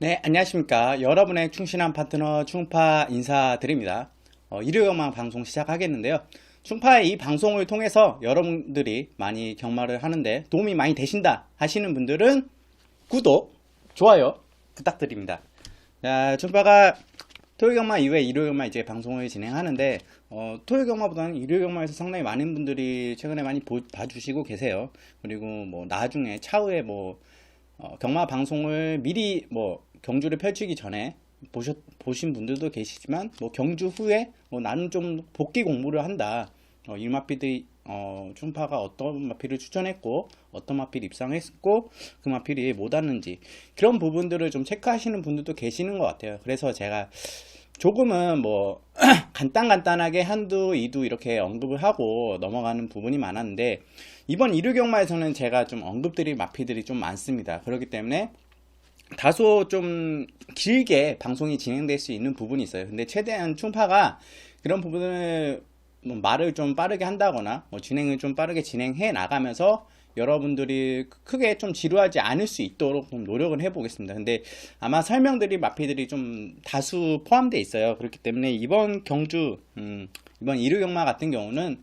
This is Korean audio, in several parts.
네, 안녕하십니까. 여러분의 충실한 파트너 충파 인사드립니다. 일요일만 방송 시작하겠는데요. 충파의 이 방송을 통해서 여러분들이 많이 경마를 하는데 도움이 많이 되신다 하시는 분들은 구독, 좋아요 부탁드립니다. 자, 충파가 토요일 경마 이후에 일요일 경마 이제 방송을 진행하는데 토요일 경마보다는 일요일 경마에서 상당히 많은 분들이 최근에 많이 봐주시고 계세요. 그리고 뭐 나중에 차후에 뭐 경마 방송을 미리 뭐 경주를 펼치기 전에 보신 분들도 계시지만 뭐 경주 후에 나는 좀 복귀 공부를 한다. 이 마필이 충파가 어떤 마필을 추천했고 어떤 마필 입상했고 그 마필이 못 왔는지 그런 부분들을 좀 체크하시는 분들도 계시는 것 같아요. 그래서 제가 조금은 뭐 간단하게 한두 이두 이렇게 언급을 하고 넘어가는 부분이 많았는데 이번 일요 경마에서는 제가 좀 언급드릴 마피들이 좀 많습니다. 그렇기 때문에 다소 좀 길게 방송이 진행될 수 있는 부분이 있어요. 근데 최대한 충파가 그런 부분을 뭐 말을 좀 빠르게 한다거나 뭐 진행을 좀 빠르게 진행해 나가면서 여러분들이 크게 좀 지루하지 않을 수 있도록 좀 노력을 해보겠습니다. 근데 아마 설명드릴 마피들이 좀 다수 포함되어 있어요. 그렇기 때문에 이번 경주, 이번 일요 경마 같은 경우는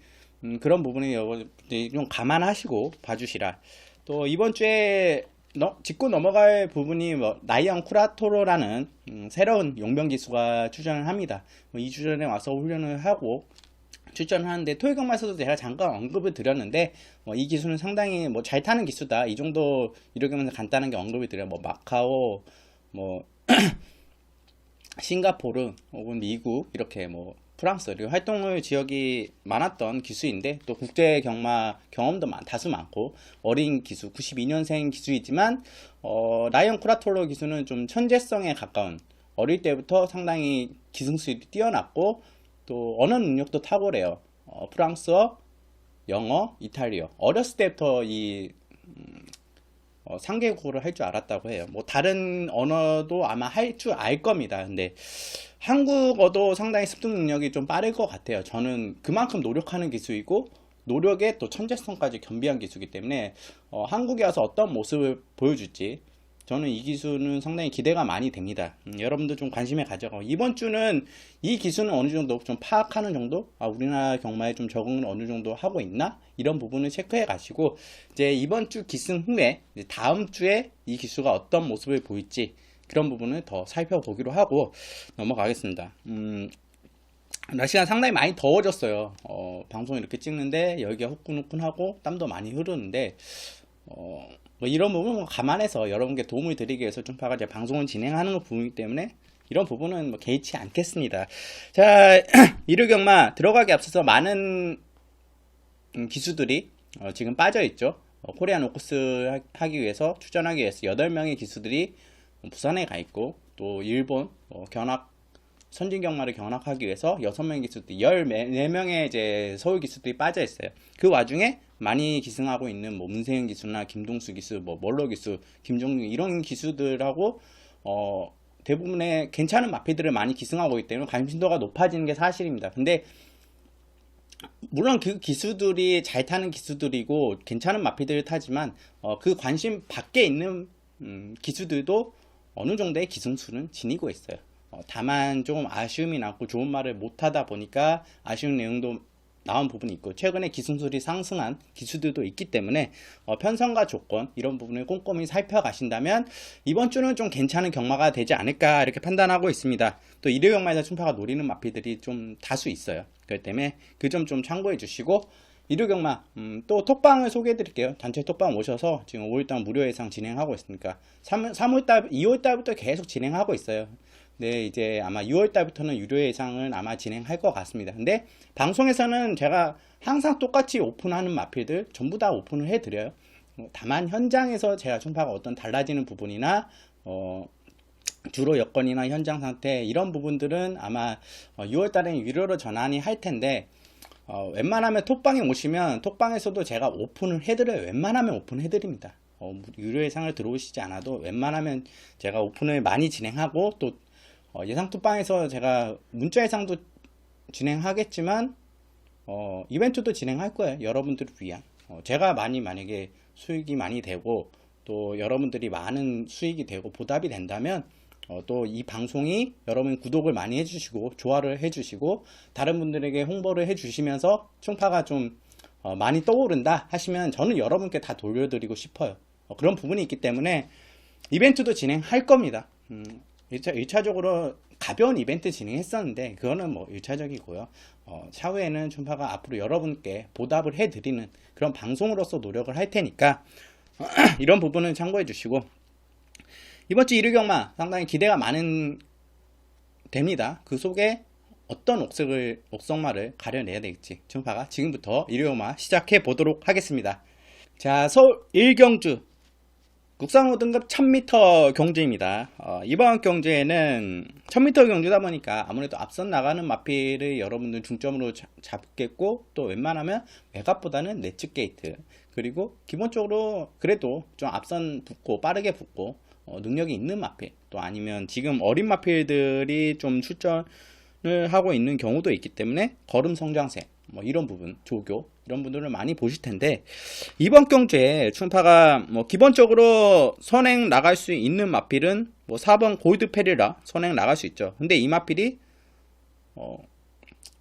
그런 부분을 여러분들이 좀 감안하시고 봐주시라. 또 이번 주에 짚고 넘어갈 부분이 뭐 나이언 쿠라토로라는 새로운 용병 기수가 출전을 합니다. 뭐 2주 전에 와서 훈련을 하고 출전을 하는데 토요일 경마에서도 제가 잠깐 언급을 드렸는데 이 기수는 상당히 뭐 잘 타는 기수다. 이 정도 이렇게면서 간단한 게 언급을 드려요. 뭐 마카오, 뭐 싱가포르 혹은 미국 이렇게 뭐 프랑스 그리고 활동을 지역이 많았던 기수인데 또 국제 경마 경험도 다수 많고 어린 기수 92년생 기수이지만 라이언 쿠라톨로 기수는 좀 천재성에 가까운 어릴 때부터 상당히 기승술이 뛰어났고 또 언어 능력도 탁월해요. 프랑스어, 영어, 이탈리아 어렸을 때부터 이 상계국어를 할 줄 알았다고 해요. 뭐 다른 언어도 아마 할 줄 알 겁니다. 근데 한국어도 상당히 습득 능력이 좀 빠를 것 같아요. 저는 그만큼 노력하는 기수이고 노력에 또 천재성까지 겸비한 기수이기 때문에 한국에 와서 어떤 모습을 보여줄지 저는 이 기수는 상당히 기대가 많이 됩니다. 여러분도 좀 관심을 가져가고 이번 주는 이 기수는 어느 정도 좀 파악하는 정도? 우리나라 경마에 좀 적응을 어느 정도 하고 있나? 이런 부분을 체크해 가시고 이제 이번 주 기승 후에 다음 주에 이 기수가 어떤 모습을 보일지 그런 부분을 더 살펴보기로 하고 넘어가겠습니다. 날씨가 상당히 많이 더워졌어요. 방송 이렇게 찍는데 열기가 후끈후끈하고 땀도 많이 흐르는데 뭐 이런 부분은 감안해서 여러분께 도움을 드리기 위해서 좀 이제 방송을 진행하는 부분이기 때문에 이런 부분은 뭐 개의치 않겠습니다. 자, 일요 경마 들어가기 앞서서 많은 기수들이 지금 빠져 있죠. 코리안 오커스 하기 위해서 출전하기 위해서 8명의 기수들이 부산에 가 있고 또 일본 견학 선진 경마를 견학하기 위해서 6명의 기수들이 14명의 이제 서울 기수들이 빠져 있어요. 그 와중에 많이 기승하고 있는 뭐 문세윤 기수나 김동수 기수, 뭐 멀로 기수, 김종규 이런 기수들하고 대부분의 괜찮은 마피들을 많이 기승하고 있기 때문에 관심도가 높아지는 게 사실입니다. 근데 물론 그 기수들이 잘 타는 기수들이고 괜찮은 마피들을 타지만 그 관심 밖에 있는 기수들도 어느 정도의 기승수는 지니고 있어요. 다만 조금 아쉬움이 남고 좋은 말을 못하다 보니까 아쉬운 내용도 나온 부분이 있고 최근에 기승술이 상승한 기수들도 있기 때문에 편성과 조건 이런 부분을 꼼꼼히 살펴가신다면 이번 주는 좀 괜찮은 경마가 되지 않을까 이렇게 판단하고 있습니다. 또 일요 경마에서 충파가 노리는 마피들이 좀 다수 있어요. 그렇기 때문에 그 점 좀 참고해 주시고 일요 경마 또 톡방을 소개해 드릴게요. 단체 톡방 오셔서 지금 5월달 무료 예상 진행하고 있으니까 3월달 2월달부터 계속 진행하고 있어요. 네, 이제 아마 6월 달부터는 유료 예상은 아마 진행할 것 같습니다. 근데 방송에서는 제가 항상 똑같이 오픈하는 마필들 전부 다 오픈을 해드려요. 다만 현장에서 제가 충파가 어떤 달라지는 부분이나 주로 여건이나 현장 상태 이런 부분들은 아마 6월 달에는 유료로 전환이 할 텐데 웬만하면 톡방에 오시면 톡방에서도 제가 오픈을 해드려요. 웬만하면 오픈해드립니다. 유료 예상을 들어오시지 않아도 웬만하면 제가 오픈을 많이 진행하고 또 예상 톡방에서 제가 문자 예상도 진행하겠지만 이벤트도 진행할 거예요. 여러분들을 위한 제가 만약에 수익이 많이 되고 또 여러분들이 많은 수익이 되고 보답이 된다면 또 이 방송이 여러분 구독을 많이 해주시고 좋아를 해주시고 다른 분들에게 홍보를 해주시면서 충파가 좀 많이 떠오른다 하시면 저는 여러분께 다 돌려드리고 싶어요. 그런 부분이 있기 때문에 이벤트도 진행할 겁니다. 1차적으로 가벼운 이벤트 진행했었는데 그거는 뭐 1차적이고요. 차후에는 충파가 앞으로 여러분께 보답을 해드리는 그런 방송으로서 노력을 할 테니까 이런 부분은 참고해 주시고, 이번 주 일요경마 상당히 기대가 많은 됩니다. 그 속에 어떤 옥석마를 가려내야 될지 충파가 지금부터 일요경마 시작해 보도록 하겠습니다. 자, 서울 1경주 국산 5등급 1000m 경주입니다. 이번 경주에는 1000m 경주다 보니까 아무래도 앞선 나가는 마필을 여러분들 중점으로 잡겠고, 또 웬만하면 외곽보다는 내측 게이트, 그리고 기본적으로 그래도 좀 앞선 붙고 빠르게 붙고 능력이 있는 마필, 또 아니면 지금 어린 마필들이 좀 출전을 하고 있는 경우도 있기 때문에 걸음 성장세 뭐 이런 부분, 조교 이런 분들을 많이 보실 텐데, 이번 경주에 충파가 뭐 기본적으로 선행 나갈 수 있는 마필은 뭐 4번 골드 페리라 선행 나갈 수 있죠. 근데 이 마필이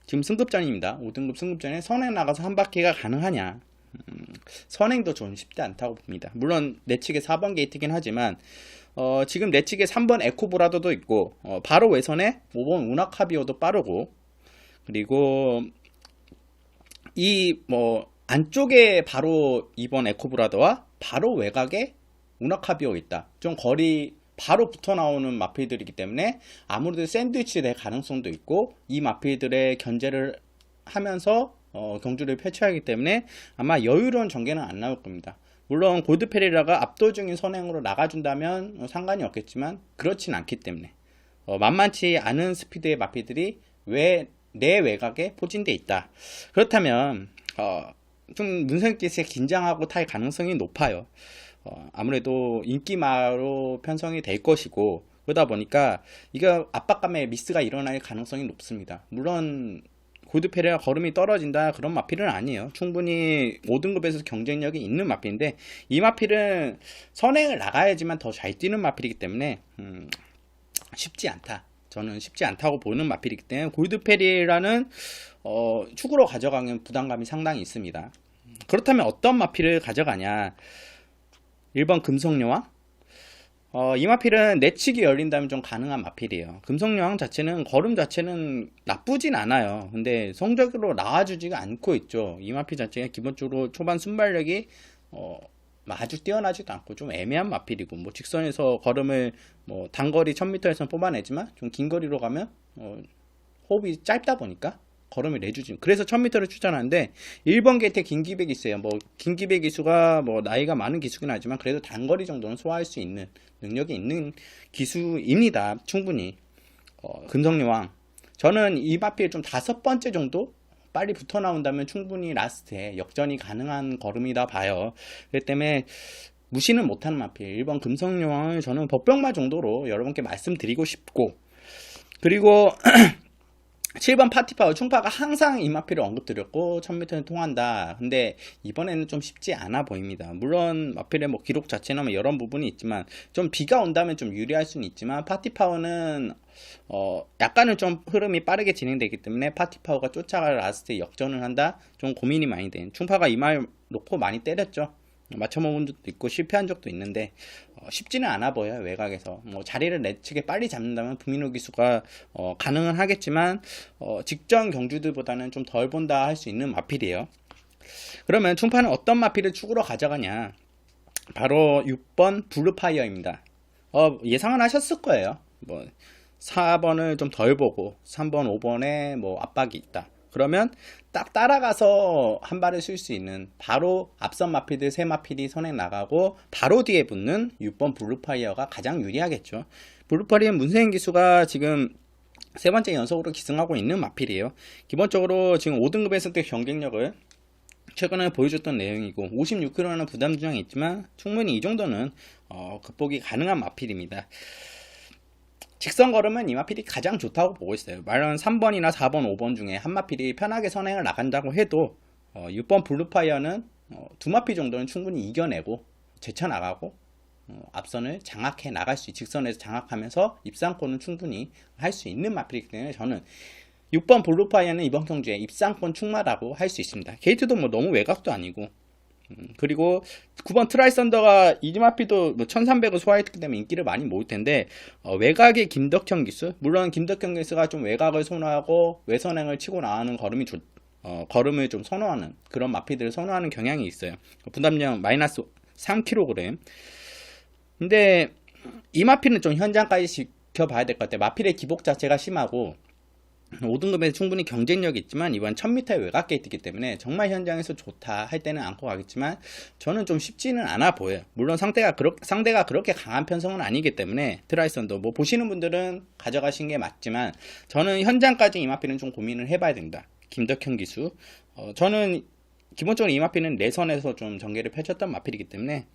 지금 승급전입니다. 5등급 승급전에 선행 나가서 한 바퀴가 가능하냐? 선행도 좀 쉽지 않다고 봅니다. 물론 내 측에 4번 게이트긴 하지만 지금 내 측에 3번 에코브라더도 있고 바로 외선에 5번 우나카비오도 빠르고, 그리고 이 뭐 안쪽에 바로 2번 에코브라더와 바로 외곽에 우나카비오 있다. 좀 거리 바로 붙어 나오는 마필들이기 때문에 아무래도 샌드위치 될 가능성도 있고, 이 마필들의 견제를 하면서 경주를 펼쳐야 하기 때문에 아마 여유로운 전개는 안 나올 겁니다. 물론 골드페리라가 압도적인 선행으로 나가준다면 상관이 없겠지만 그렇진 않기 때문에 만만치 않은 스피드의 마필들이 왜 내 외곽에 포진되어 있다. 그렇다면 좀 문성기스에 긴장하고 탈 가능성이 높아요. 아무래도 인기마로 편성이 될 것이고, 그러다 보니까 이거 압박감에 미스가 일어날 가능성이 높습니다. 물론 골드페리가 걸음이 떨어진다 그런 마필은 아니에요. 충분히 5등급에서 경쟁력이 있는 마필인데, 이 마필은 선행을 나가야지만 더 잘 뛰는 마필이기 때문에 쉽지 않다. 저는 쉽지 않다고 보는 마필이기 때문에 골드페리라는 축으로 가져가는 부담감이 상당히 있습니다. 그렇다면 어떤 마필을 가져가냐? 1번 금성여왕. 이 마필은 내측이 열린다면 좀 가능한 마필이에요. 금성여왕 자체는 걸음 자체는 나쁘진 않아요. 근데 성적으로 나와주지가 않고 있죠. 이 마필 자체가 기본적으로 초반 순발력이 아주 뛰어나지도 않고 좀 애매한 마필이고, 뭐 직선에서 걸음을 뭐 단거리 1000m에서는 뽑아내지만 좀 긴 거리로 가면 호흡이 짧다 보니까 걸음을 내주지. 그래서 1000m를 추천하는데 1번 게이트에 김기배 기수예요. 뭐 김기배 기수가 뭐 나이가 많은 기수긴 하지만 그래도 단거리 정도는 소화할 수 있는 능력이 있는 기수입니다. 충분히. 금성여왕. 저는 이 마필 좀 5번째 정도 빨리 붙어 나온다면 충분히 라스트에 역전이 가능한 걸음이다 봐요. 그렇기 때문에 무시는 못하는 마필 1번 금성여왕을 저는 법병마 정도로 여러분께 말씀드리고 싶고, 그리고 7번 파티파워. 충파가 항상 이 마필을 언급드렸고 1000m는 통한다. 근데 이번에는 좀 쉽지 않아 보입니다. 물론 마필의 뭐 기록 자체나 뭐 여러 부분이 있지만 좀 비가 온다면 좀 유리할 수는 있지만, 파티파워는 약간은 좀 흐름이 빠르게 진행되기 때문에 파티파워가 쫓아갈 라스트에 역전을 한다. 좀 고민이 많이 된. 충파가 이 말 놓고 많이 때렸죠. 맞춰먹은 적도 있고 실패한 적도 있는데 쉽지는 않아 보여요. 외곽에서 뭐 자리를 내측에 빨리 잡는다면 부민호 기수가 가능은 하겠지만 직전 경주들보다는 좀 덜 본다 할 수 있는 마필이에요. 그러면 충파는 어떤 마필을 축으로 가져가냐? 바로 6번 블루파이어입니다. 예상은 하셨을 거예요. 뭐 4번을 좀 덜 보고 3번 5번에 뭐 압박이 있다. 그러면 딱 따라가서 한 발을 쓸 수 있는, 바로 앞선 마필들 세 마필이 선행 나가고 바로 뒤에 붙는 6번 블루파이어가 가장 유리하겠죠. 블루파이어 문세인 기수가 지금 세 번째 연속으로 기승하고 있는 마필이에요. 기본적으로 지금 5등급에서 때 경쟁력을 최근에 보여줬던 내용이고 56kg는 부담 주장이 있지만 충분히 이 정도는 극복이 가능한 마필입니다. 직선 걸음은 이 마필이 가장 좋다고 보고 있어요. 물론 3번이나 4번, 5번 중에 한 마필이 편하게 선행을 나간다고 해도 6번 블루파이어는 두 마필 정도는 충분히 이겨내고 제쳐나가고 앞선을 장악해 나갈 수, 직선에서 장악하면서 입상권은 충분히 할 수 있는 마필이기 때문에 저는 6번 블루파이어는 이번 경주에 입상권 충분하다고 할 수 있습니다. 게이트도 뭐 너무 외곽도 아니고, 그리고 9번 트라이 썬더가 이즈마피도 뭐 1300을 소화했기 때문에 인기를 많이 모을 텐데, 외곽의 김덕현 기수, 물론 김덕현 기수가 좀 외곽을 선호하고 외선행을 치고 나가는 걸음을 좀 선호하는 그런 마피들을 선호하는 경향이 있어요. 분담량 마이너스 3kg. 근데 이 마피는 좀 현장까지 지켜봐야 될 것 같아요. 마필의 기복 자체가 심하고 5등급에서 충분히 경쟁력이 있지만 이번 1000m의 외곽 게이트이기 때문에 정말 현장에서 좋다 할 때는 안고 가겠지만 저는 좀 쉽지는 않아 보여요. 물론 상대가 그렇게 강한 편성은 아니기 때문에 트라이선도 뭐 보시는 분들은 가져가신 게 맞지만 저는 현장까지 이 마필은 좀 고민을 해봐야 된다. 김덕현 기수. 저는 기본적으로 이 마필은 내선에서 좀 전개를 펼쳤던 마필이기 때문에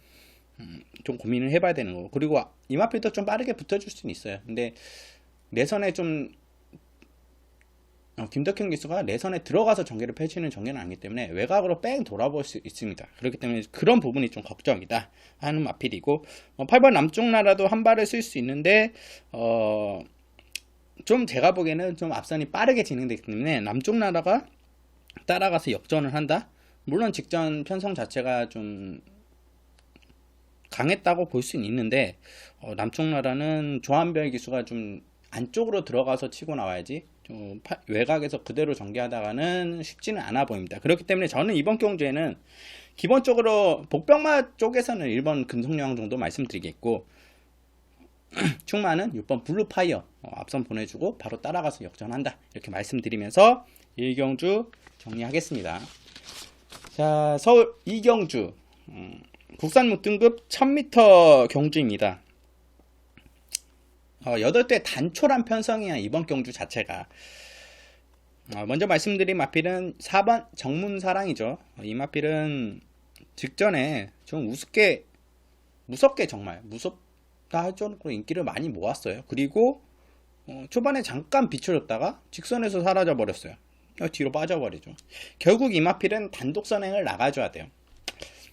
좀 고민을 해봐야 되는 거고, 그리고 이 마필도 좀 빠르게 붙어줄 수는 있어요. 근데 내선에 좀 김덕현 기수가 내선에 들어가서 전개를 펼치는 전개는 아니기 때문에 외곽으로 뺑 돌아볼 수 있습니다. 그렇기 때문에 그런 부분이 좀 걱정이다 하는 마필이고, 8번 남쪽 나라도 한 발을 쓸 수 있는데 좀 제가 보기에는 좀 앞선이 빠르게 진행되기 때문에 남쪽 나라가 따라가서 역전을 한다. 물론 직전 편성 자체가 좀 강했다고 볼 수는 있는데 남쪽 나라는 조한별 기수가 좀 안쪽으로 들어가서 치고 나와야지 좀 외곽에서 그대로 전개하다가는 쉽지는 않아 보입니다. 그렇기 때문에 저는 이번 경주에는 기본적으로 복병마 쪽에서는 1번 금속여왕 정도 말씀드리겠고, 충마는 6번 블루파이어 앞선 보내주고 바로 따라가서 역전한다 이렇게 말씀드리면서 1경주 정리하겠습니다. 자, 서울 2경주 국산 무등급 1000m 경주입니다. 8대 단촐한 편성이야 이번 경주 자체가. 먼저 말씀드린 마필은 4번 정문사랑이죠. 이 마필은 직전에 좀 무섭게 정말 무섭다 할 정도로 인기를 많이 모았어요. 그리고 초반에 잠깐 비춰졌다가 직선에서 사라져 버렸어요. 뒤로 빠져버리죠. 결국 이 마필은 단독 선행을 나가줘야 돼요.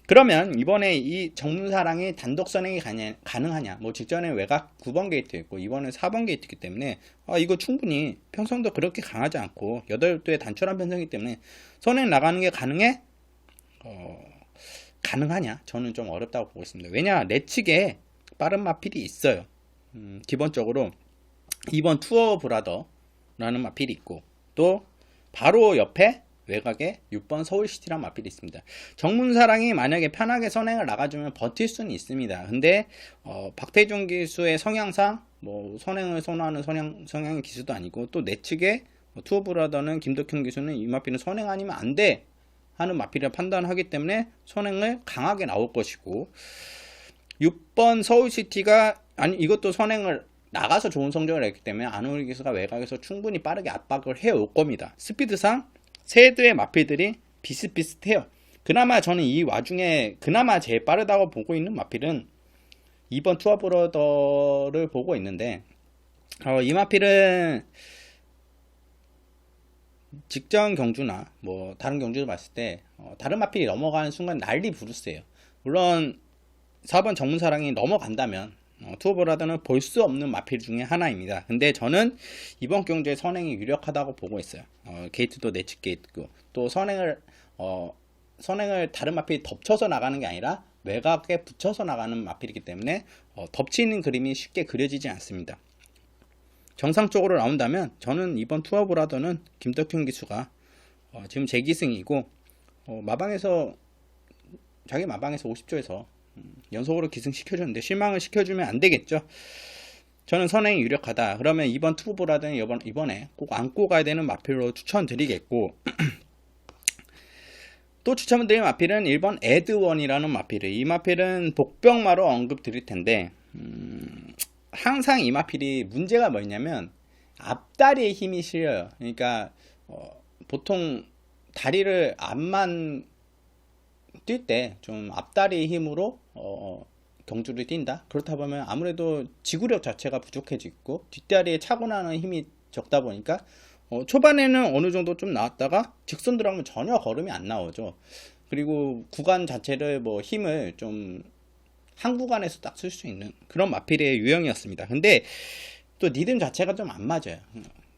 그러면 이번에 이 정문사랑이 단독 선행이 가능하냐? 뭐 직전에 외곽 9번 게이트였고 이번엔 4번 게이트이기 때문에 이거 충분히 편성도 그렇게 강하지 않고 8도의 단촐한 편성이기 때문에 선행 나가는 게 가능하냐? 저는 좀 어렵다고 보고 있습니다. 왜냐? 내측에 빠른 마필이 있어요. 기본적으로 2번 투어 브라더라는 마필이 있고 또 바로 옆에 외곽에 6번 서울시티란 마필이 있습니다. 정문사랑이 만약에 편하게 선행을 나가주면 버틸 수는 있습니다. 근데 박태준 기수의 성향상 뭐 선행을 선호하는 성향의 기수도 아니고 또 내측에 투어브라더는 김덕현 기수는 이 마필은 선행 아니면 안 돼 하는 마필을 판단하기 때문에 선행을 강하게 나올 것이고, 6번 서울시티가 이것도 선행을 나가서 좋은 성적을 냈기 때문에 안우리 기수가 외곽에서 충분히 빠르게 압박을 해올 겁니다. 스피드상 세대의 마필들이 비슷비슷해요. 그나마 저는 이 와중에 그나마 제일 빠르다고 보고 있는 마필은 2번 투어브러더를 보고 있는데, 이 마필은 직전 경주나 뭐 다른 경주를 봤을 때 다른 마필이 넘어가는 순간 난리 부르스예요. 물론 4번 정문사랑이 넘어간다면 투어브라더는 볼 수 없는 마필 중에 하나입니다. 근데 저는 이번 경주에 선행이 유력하다고 보고 있어요. 게이트도 내측 게이트고 또 선행을 다른 마필이 덮쳐서 나가는 게 아니라 외곽에 붙여서 나가는 마필이기 때문에 덮치는 그림이 쉽게 그려지지 않습니다. 정상적으로 나온다면 저는 이번 투어브라더는 김덕현 기수가 지금 재기승이고 자기 마방에서 50조에서 연속으로 기승시켜줬는데 실망을 시켜주면 안 되겠죠. 저는 선행이 유력하다. 그러면 이번 투어브라더는 이번에 꼭 안고 가야 되는 마필로 추천드리겠고, 또 추천드릴 마필은 1번 에드원이라는 마필을, 이 마필은 복병마로 언급 드릴 텐데 항상 이 마필이 문제가 뭐냐면 앞다리에 힘이 실려요. 그러니까 보통 다리를 앞만 뛸 때 좀 앞다리의 힘으로 경주를 뛴다. 그렇다 보면 아무래도 지구력 자체가 부족해지고 뒷다리에 차고 나는 힘이 적다 보니까 초반에는 어느 정도 좀 나왔다가 직선 들어가면 전혀 걸음이 안 나오죠. 그리고 구간 자체를 뭐 힘을 좀 한 구간에서 딱 쓸 수 있는 그런 마필의 유형이었습니다. 근데 또 리듬 자체가 좀 안 맞아요.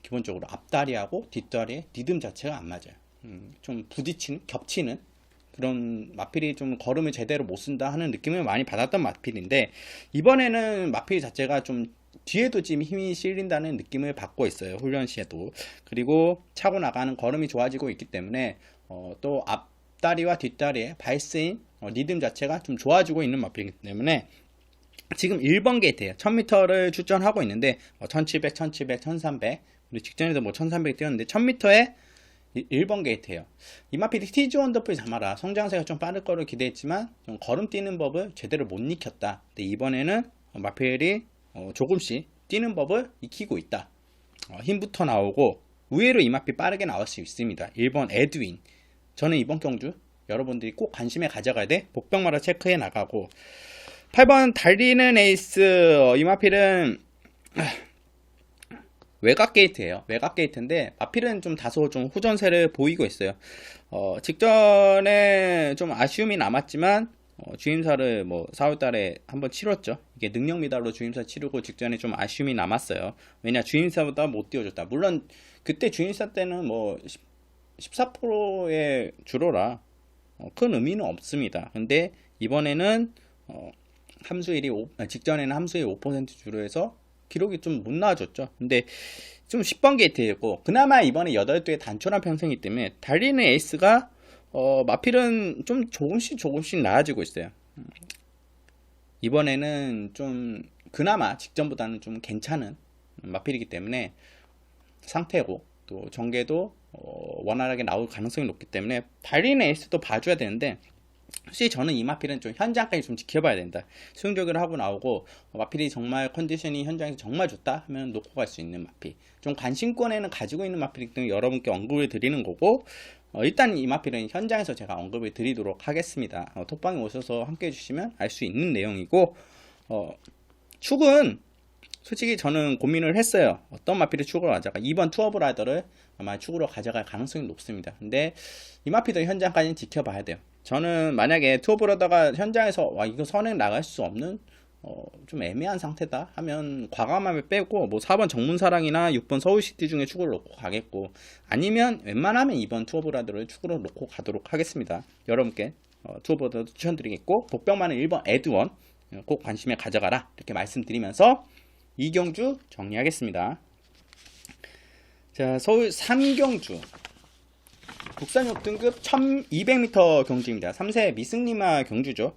기본적으로 앞다리하고 뒷다리의 리듬 자체가 안 맞아요. 좀 부딪히는, 겹치는 그런 마필이 좀 걸음을 제대로 못 쓴다 하는 느낌을 많이 받았던 마필인데, 이번에는 마필 자체가 좀 뒤에도 지금 힘이 실린다는 느낌을 받고 있어요. 훈련 시에도. 그리고 차고 나가는 걸음이 좋아지고 있기 때문에 또 앞다리와 뒷다리의 발스인 리듬 자체가 좀 좋아지고 있는 마필이기 때문에 지금 1번 게이트예요. 1000m를 출전하고 있는데 1700, 1700, 1300, 그리고 직전에도 뭐 1300 뛰었는데 1000m에 1번 게이트예요. 이 마필이 티즈 원더풀 자마라 성장세가 좀 빠를 거를 기대했지만 좀 걸음 뛰는 법을 제대로 못 익혔다. 근데 이번에는 마필이 조금씩 뛰는 법을 익히고 있다. 힘부터 나오고 의외로 이 마필 빠르게 나올 수 있습니다. 1번 에드윈. 저는 이번 경주 여러분들이 꼭 관심에 가져가야 돼. 복병마다 체크해 나가고, 8번 달리는 에이스. 이 마필은 외곽 게이트예요. 외곽 게이트인데 마필은 좀 다소 좀 후전세를 보이고 있어요. 직전에 좀 아쉬움이 남았지만 주임사를 뭐 4월달에 한번 치렀죠. 이게 능력 미달로 주임사 치르고 직전에 좀 아쉬움이 남았어요. 왜냐, 주임사보다 못 띄워줬다. 물론 그때 주임사 때는 뭐 14%의 주로라 큰 의미는 없습니다. 근데 이번에는 함수일이 직전에는 함수일 5% 주로해서 기록이 좀 못 나와줬죠. 근데 좀 10번 게이트였고, 그나마 이번에 8두의 단촐한 편성이기 때문에 달리는 에이스가 마필은 좀 조금씩 나아지고 있어요. 이번에는 좀 그나마 직전보다는 좀 괜찮은 마필이기 때문에 상태고, 또 전개도 원활하게 나올 가능성이 높기 때문에 달리는 에이스도 봐줘야 되는데, 사실 저는 이 마필은 좀 현장까지 좀 지켜봐야 된다. 수용적으로 하고 나오고 마필이 정말 컨디션이 현장에서 정말 좋다 하면 놓고 갈 수 있는 마필, 좀 관심권에는 가지고 있는 마필이기 때문에 여러분께 언급을 드리는 거고, 일단 이 마필은 현장에서 제가 언급을 드리도록 하겠습니다. 톡방에 오셔서 함께 해주시면 알 수 있는 내용이고, 축은 솔직히 저는 고민을 했어요. 어떤 마필을 축으로 가져가. 2번 투어브라더를 아마 축으로 가져갈 가능성이 높습니다. 근데 이 마필도 현장까지는 지켜봐야 돼요. 저는 만약에 투어브라더가 현장에서 와 이거 선행 나갈 수 없는 좀 애매한 상태다 하면 과감함을 빼고 뭐 4번 정문사랑이나 6번 서울시티 중에 축으로 놓고 가겠고, 아니면 웬만하면 2번 투어브라더를 축으로 놓고 가도록 하겠습니다. 여러분께 투어브라더 추천드리겠고, 복병만은 1번 에드원 꼭 관심에 가져가라 이렇게 말씀드리면서 이 경주 정리하겠습니다. 자, 서울 3경주 국산 6등급 1200m 경주입니다. 3세 미승리마 경주죠.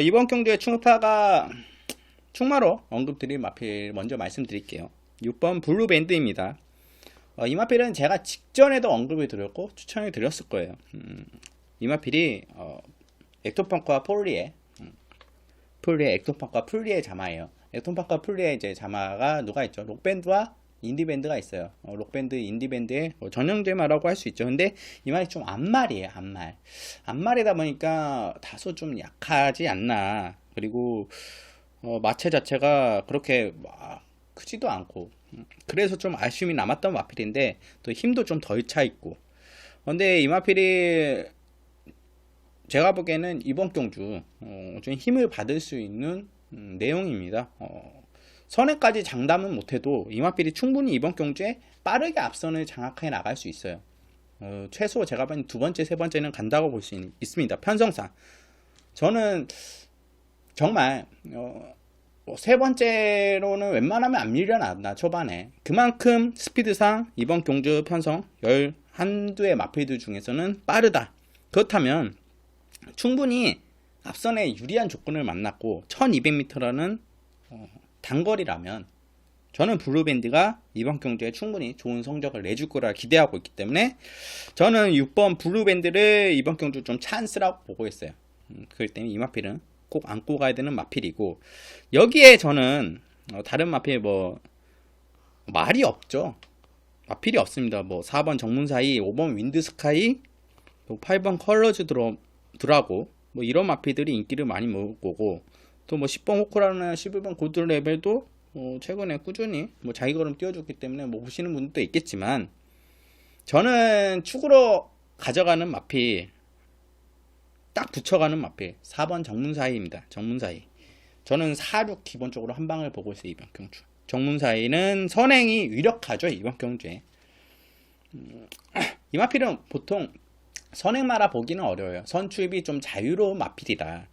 이번 경주의 충마로 언급드릴 마필 먼저 말씀드릴게요. 6번 블루밴드입니다. 이 마필은 제가 직전에도 언급을 드렸고 추천을 드렸을 거예요. 이 마필이 엑토펑크와 폴리의 엑토펑크와 폴리의 자마예요. 엑토펑크와 폴리의 이제 자마가 누가 있죠? 록밴드와 인디밴드가 있어요. 록밴드, 인디밴드의 전형제마라고 할 수 있죠. 근데 이 말이 좀 앞말이에요. 앞말이다 보니까 다소 좀 약하지 않나. 그리고 마체 자체가 그렇게 크지도 않고, 그래서 좀 아쉬움이 남았던 마필인데 또 힘도 좀 덜 차 있고. 근데 이 마필이 제가 보기에는 이번 경주 좀 힘을 받을 수 있는 내용입니다. 선행까지 장담은 못해도 이 마필이 충분히 이번 경주에 빠르게 앞선을 장악해 나갈 수 있어요. 최소 제가 본 두 번째, 세 번째는 간다고 볼 수 있습니다. 편성상 저는 정말 세 번째로는 웬만하면 안 밀려나나 초반에. 그만큼 스피드상 이번 경주 편성 11두의 마필들 중에서는 빠르다. 그렇다면 충분히 앞선에 유리한 조건을 만났고 1200m라는 단거리라면 저는 블루밴드가 이번 경주에 충분히 좋은 성적을 내줄 거라 기대하고 있기 때문에 저는 6번 블루밴드를 이번 경주 좀 찬스라고 보고 있어요. 그렇기 때문에 이 마필은 꼭 안고 가야 되는 마필이고, 여기에 저는 다른 마필 뭐 말이 없죠. 마필이 없습니다. 뭐 4번 정문사이, 5번 윈드스카이, 또 8번 컬러즈 드라고 뭐 이런 마필들이 인기를 많이 먹을 거고, 또 뭐 10번 호크라나 11번 고드 레벨도 최근에 꾸준히 뭐 자기 걸음 띄워줬기 때문에 뭐 보시는 분들도 있겠지만, 저는 축으로 가져가는 마필 딱 붙여가는 마필 4번 정문사이입니다. 정문사이. 저는 4, 6 기본적으로 한 방을 보고 있어요. 이번 경주. 정문사이는 선행이 유력하죠. 이번 경주에. 이 마필은 보통 선행마라 보기는 어려워요. 선출입이 좀 자유로운 마필이다.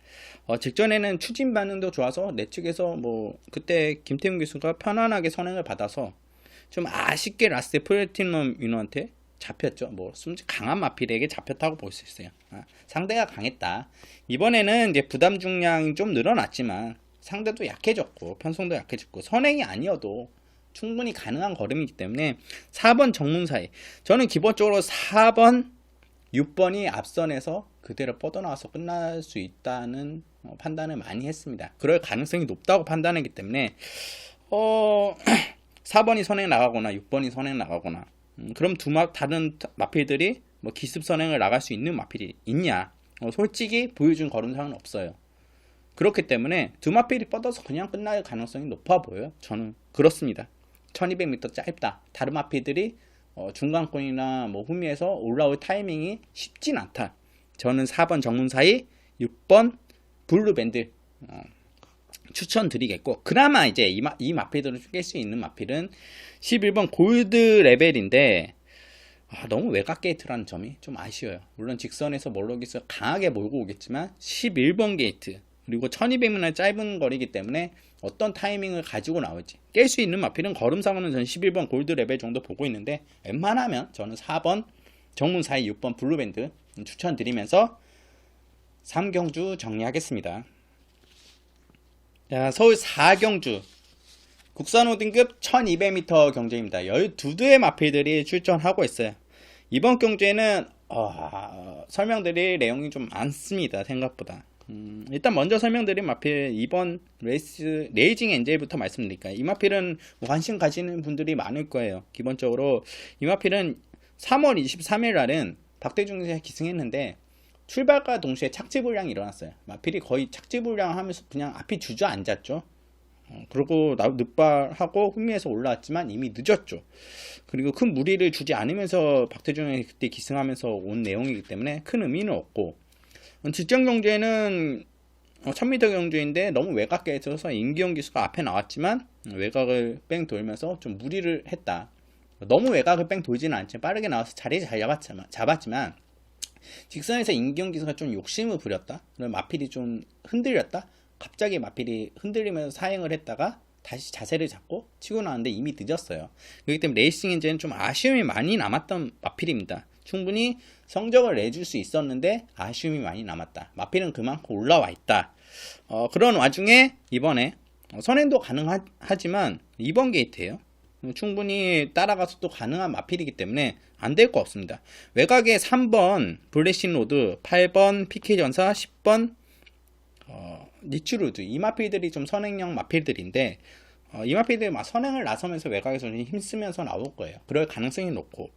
직전에는 추진 반응도 좋아서 내 측에서 뭐 그때 김태훈 교수가 편안하게 선행을 받아서 좀 아쉽게 라스트 플래티넘 윤호한테 잡혔죠. 뭐 숨지 강한 마필에게 잡혔다고 볼 수 있어요. 상대가 강했다. 이번에는 이제 부담 중량이 좀 늘어났지만 상대도 약해졌고 편성도 약해졌고 선행이 아니어도 충분히 가능한 걸음이기 때문에 4번 정문사이. 저는 기본적으로 4번 6번이 앞선에서 그대로 뻗어나와서 끝날 수 있다는 판단을 많이 했습니다. 그럴 가능성이 높다고 판단하기 때문에 4번이 선행 나가거나 6번이 선행 나가거나 그럼 다른 마필들이 뭐 기습 선행을 나갈 수 있는 마필이 있냐? 솔직히 보여준 걸음상은 없어요. 그렇기 때문에 두 마필이 뻗어서 그냥 끝날 가능성이 높아 보여요. 저는 그렇습니다. 1200m 짧다. 다른 마필들이 중간권이나 뭐 후미에서 올라올 타이밍이 쉽진 않다. 저는 4번 정문사이, 6번 블루밴드 추천드리겠고, 그나마 이제 이 마필들을 깰 수 있는 마필은 11번 골드 레벨인데 너무 외곽 게이트라는 점이 좀 아쉬워요. 물론 직선에서 몰로기스 강하게 몰고 오겠지만 11번 게이트 그리고 1200m 짧은 거리이기 때문에 어떤 타이밍을 가지고 나올지 깰 수 있는 마필은 걸음상으로는 저는 11번 골드 레벨 정도 보고 있는데 웬만하면 저는 4번 정문사이 6번 블루밴드 추천드리면서 3경주 정리하겠습니다. 자, 서울 4경주 국산 5등급 1200m 경주입니다. 12대의 마필들이 출전하고 있어요. 이번 경주에는 설명드릴 내용이 좀 많습니다. 생각보다. 일단 먼저 설명드린 마필 이번 레이징 엔젤부터 말씀드릴까요? 이 마필은 관심 가지는 분들이 많을 거예요. 기본적으로 이 마필은 3월 23일 날은 박대중 선수가 기승했는데 출발과 동시에 착지불량이 일어났어요. 마필이 거의 착지불량 하면서 그냥 앞이 주저앉았죠. 그리고 늑발하고 흥미에서 올라왔지만 이미 늦었죠. 그리고 큰 무리를 주지 않으면서 박태준이 그때 기승하면서 온 내용이기 때문에 큰 의미는 없고, 직전 경주에는 1000m 경주인데 너무 외곽에 있어서 임기영 기수가 앞에 나왔지만 외곽을 뺑 돌면서 좀 무리를 했다. 너무 외곽을 뺑 돌지는 않지만 빠르게 나와서 자리 잘 잡았지만 직선에서 임기영 기수가 좀 욕심을 부렸다. 마필이 좀 흔들렸다. 갑자기 마필이 흔들리면서 사행을 했다가 다시 자세를 잡고 치고 나왔는데 이미 늦었어요. 그렇기 때문에 레이싱 엔진은 좀 아쉬움이 많이 남았던 마필입니다. 충분히 성적을 내줄 수 있었는데 아쉬움이 많이 남았다. 마필은 그만큼 올라와 있다. 그런 와중에 이번에 선행도 가능하지만 2번 게이트예요. 충분히 따라가서 또 가능한 마필이기 때문에 안 될 거 없습니다. 외곽에 3번 블레싱 로드, 8번 PK전사, 10번 니츠루드, 이 마필들이 좀 선행형 마필들인데 이 마필들이 막 선행을 나서면서 외곽에서 힘쓰면서 나올 거예요. 그럴 가능성이 높고,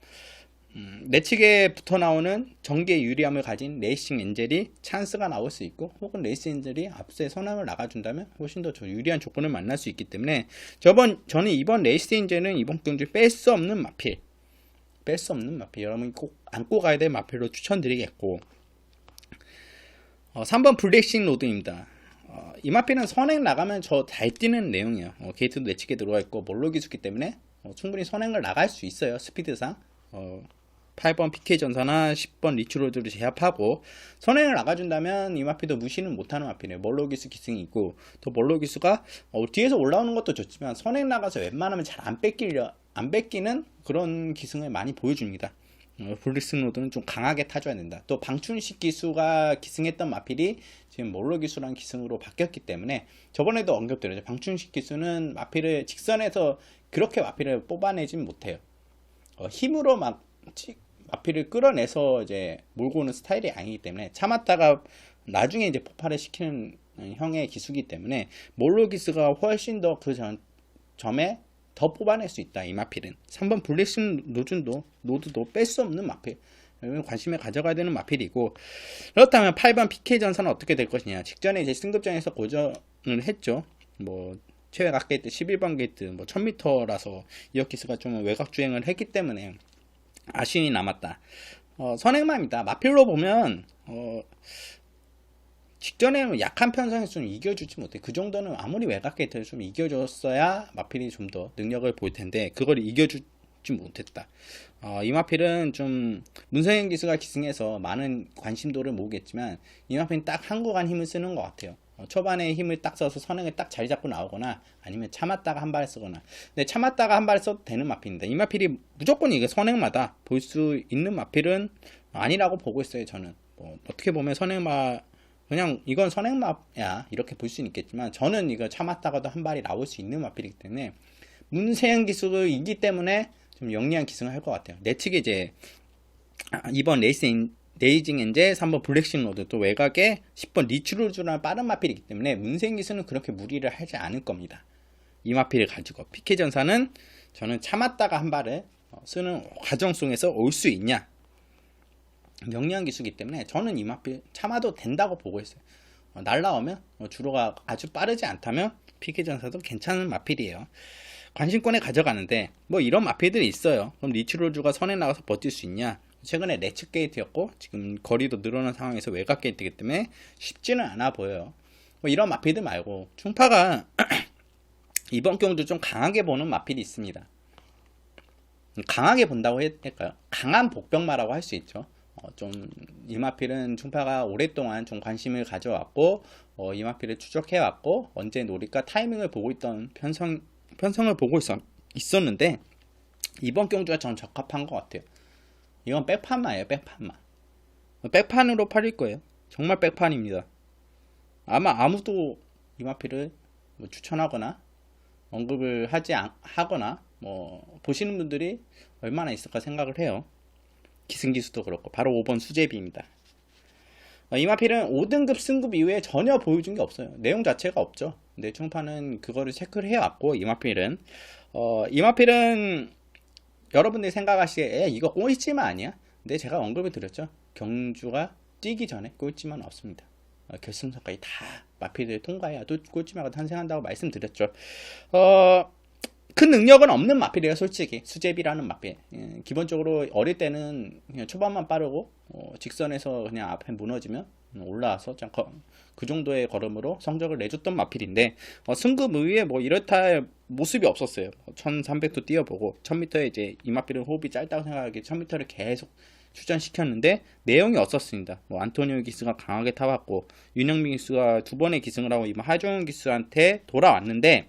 내 측에 붙어 나오는 전개 유리함을 가진 레이싱 엔젤이 찬스가 나올 수 있고, 혹은 레이싱 엔젤이 앞서에 선행을 나가준다면 훨씬 더 유리한 조건을 만날 수 있기 때문에 저는 이번 레이싱 엔젤은 이번 경주 뺄 수 없는 마필, 여러분이 꼭 안고 가야 될 마필로 추천드리겠고, 3번 블랙싱 로드입니다. 이 마필은 선행 나가면 저 잘 뛰는 내용이에요. 게이트도 내측에 들어와 있고 몰로 기수기 때문에 충분히 선행을 나갈 수 있어요. 스피드상 8번 PK전사나 10번 리츠로드를 제압하고 선행을 나가준다면 이 마필도 무시는 못하는 마필이에요. 몰로 기수 기승이 있고, 또 몰로 기수가 뒤에서 올라오는 것도 좋지만 선행 나가서 웬만하면 잘 안 뺏기는 그런 기승을 많이 보여줍니다. 블랙싱 로드는 좀 강하게 타줘야 된다. 또 방춘식 기수가 기승했던 마필이 지금 몰로 기수랑 기승으로 바뀌었기 때문에 저번에도 언급드렸죠. 방춘식 기수는 마필을 직선에서 그렇게 마필을 뽑아내진 못해요. 힘으로 마필을 끌어내서 이제 몰고 오는 스타일이 아니기 때문에 참았다가 나중에 이제 폭발을 시키는 형의 기수기 때문에 몰로 기수가 훨씬 더 그 점에 더 뽑아낼 수 있다. 이 마필은 3번 블랙싱 노드도 뺄 수 없는 마필, 관심을 가져가야 되는 마필이고, 그렇다면 8번 PK전사는 어떻게 될 것이냐. 직전에 이제 승급전에서 고전을 했죠. 뭐 최외곽 게이트 11번 게이트 1000m라서 이어키스가 좀 외곽 주행을 했기 때문에 아쉬움이 남았다. 선행마입니다. 마필로 보면 직전에는 약한 편성에서 좀 이겨주지 못해. 그 정도는 아무리 외곽 게이트를 좀 이겨줬어야 마필이 좀 더 능력을 보일 텐데 그걸 이겨주지 못했다. 이마필은 좀 문성현 기수가 기승해서 많은 관심도를 모으겠지만 이마필은 딱 한국안 힘을 쓰는 것 같아요. 초반에 힘을 딱 써서 선행을 딱 자리 잡고 나오거나 아니면 참았다가 한 발 쓰거나. 근데 참았다가 한 발 써도 되는 마필입니다. 이 마필이 무조건 이게 선행마다 볼 수 있는 마필은 아니라고 보고 있어요. 저는 뭐 어떻게 보면 선행마 그냥 이건 선행마야 이렇게 볼 수는 있겠지만 저는 이거 참았다가도 한 발이 나올 수 있는 마필이기 때문에 문세현 기수를 이기 때문에 좀 영리한 기승을 할 것 같아요. 내 측에 이제 이번 레이징 엔젤 3번 블랙신 로드 또 외곽에 10번 리추르주라는 빠른 마필이기 때문에 문세현 기수는 그렇게 무리를 하지 않을 겁니다. 이 마필을 가지고 피케 전사는 저는 참았다가 한 발을 쓰는 과정 속에서 올 수 있냐 영리한 기수이기 때문에 저는 이 마필 참아도 된다고 보고 있어요. 날라오면 주로가 아주 빠르지 않다면 피케 전사도 괜찮은 마필이에요. 관심권에 가져가는데 뭐 이런 마필들이 있어요. 그럼 리치로즈가 선에 나가서 버틸 수 있냐? 최근에 내측 게이트였고 지금 거리도 늘어난 상황에서 외곽 게이트이기 때문에 쉽지는 않아 보여요. 뭐 이런 마필들 말고 충파가 이번 경주 좀 강하게 보는 마필이 있습니다. 강하게 본다고 할까요? 강한 복병마라고 할 수 있죠. 좀 이 마필은 충파가 오랫동안 좀 관심을 가져왔고 이 마필을 추적해왔고 언제 노릴까 타이밍을 보고 있던 편성을 보고 있었는데 이번 경주가 전 적합한 것 같아요. 이건 백판마예요. 백판으로 팔릴 거예요. 정말 백판입니다. 아마 아무도 이 마필을 뭐 추천하거나 언급을 하거나 뭐 보시는 분들이 얼마나 있을까 생각을 해요. 기승기수도 그렇고 바로 5번 수제비입니다. 이 마필은 5등급 승급 이후에 전혀 보여준 게 없어요. 내용 자체가 없죠. 근데 충파는 그거를 체크를 해왔고 이 마필은 여러분들이 생각하시기에 이거 꼴찌만 아니야? 근데 제가 언급을 드렸죠. 경주가 뛰기 전에 꼴찌만 없습니다. 결승선까지 다 마필을 통과해야 또 꼴찌마가 탄생한다고 말씀드렸죠. 큰 능력은 없는 마필이에요. 솔직히 수제비라는 마필 기본적으로 어릴 때는 그냥 초반만 빠르고 직선에서 그냥 앞에 무너지면 올라와서 그 정도의 걸음으로 성적을 내줬던 마필인데 승급 이후에 뭐 이렇다 모습이 없었어요. 1300도 뛰어보고 1000m에 이제 이 마필은 호흡이 짧다고 생각하기에 1000m를 계속 출전시켰는데 내용이 없었습니다. 뭐 안토니오 기스가 강하게 타왔고 윤영민 기스가 두 번의 기승을 하고 이번 하종훈 기스한테 돌아왔는데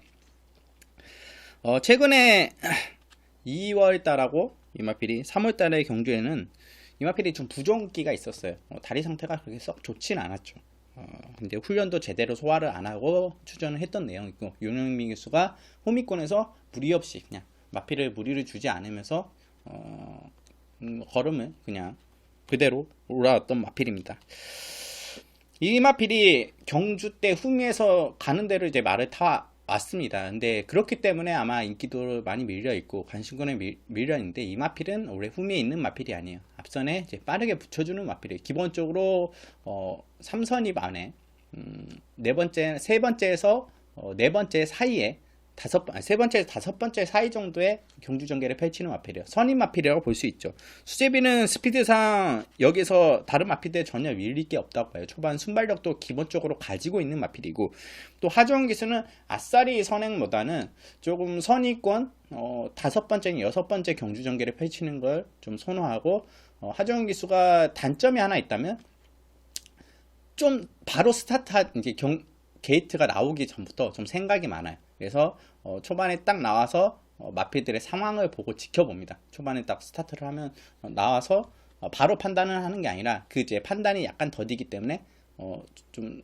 최근에 2월달하고 이마필이 3월달의 경주에는 이마필이 좀 부종기가 있었어요. 다리 상태가 그렇게 썩 좋진 않았죠. 근데 훈련도 제대로 소화를 안 하고 출전을 했던 내용이고 윤영민 기수가 호미권에서 무리 없이 그냥 마필을 무리를 주지 않으면서 걸음을 그냥 그대로 올라왔던 마필입니다. 이 마필이 경주 때 후미에서 가는 대로 이제 말을 타 왔습니다. 근데 그렇기 때문에 아마 인기도 많이 밀려있고 관심권에 밀려있는데 이 마필은 원래 후미에 있는 마필이 아니에요. 앞선에 이제 빠르게 붙여주는 마필이에요. 기본적으로 3선입 안에 세 번째에서 네 번째 사이에 세 번째에서 다섯 번째 사이 정도의 경주 전개를 펼치는 마필이에요. 선임 마필이라고 볼 수 있죠. 수제비는 스피드상 여기서 다른 마필들 전혀 밀릴 게 없다고 봐요. 초반 순발력도 기본적으로 가지고 있는 마필이고 또 하주원 기수는 아싸리 선행보다는 조금 선의권 다섯 번째, 여섯 번째 경주 전개를 펼치는 걸 좀 선호하고 하주원 기수가 단점이 하나 있다면 좀 바로 이제 게이트가 나오기 전부터 좀 생각이 많아요. 그래서 초반에 딱 나와서 마필들의 상황을 보고 지켜봅니다. 초반에 딱 스타트를 하면 나와서 바로 판단을 하는 게 아니라 그 이제 판단이 약간 더디기 때문에 좀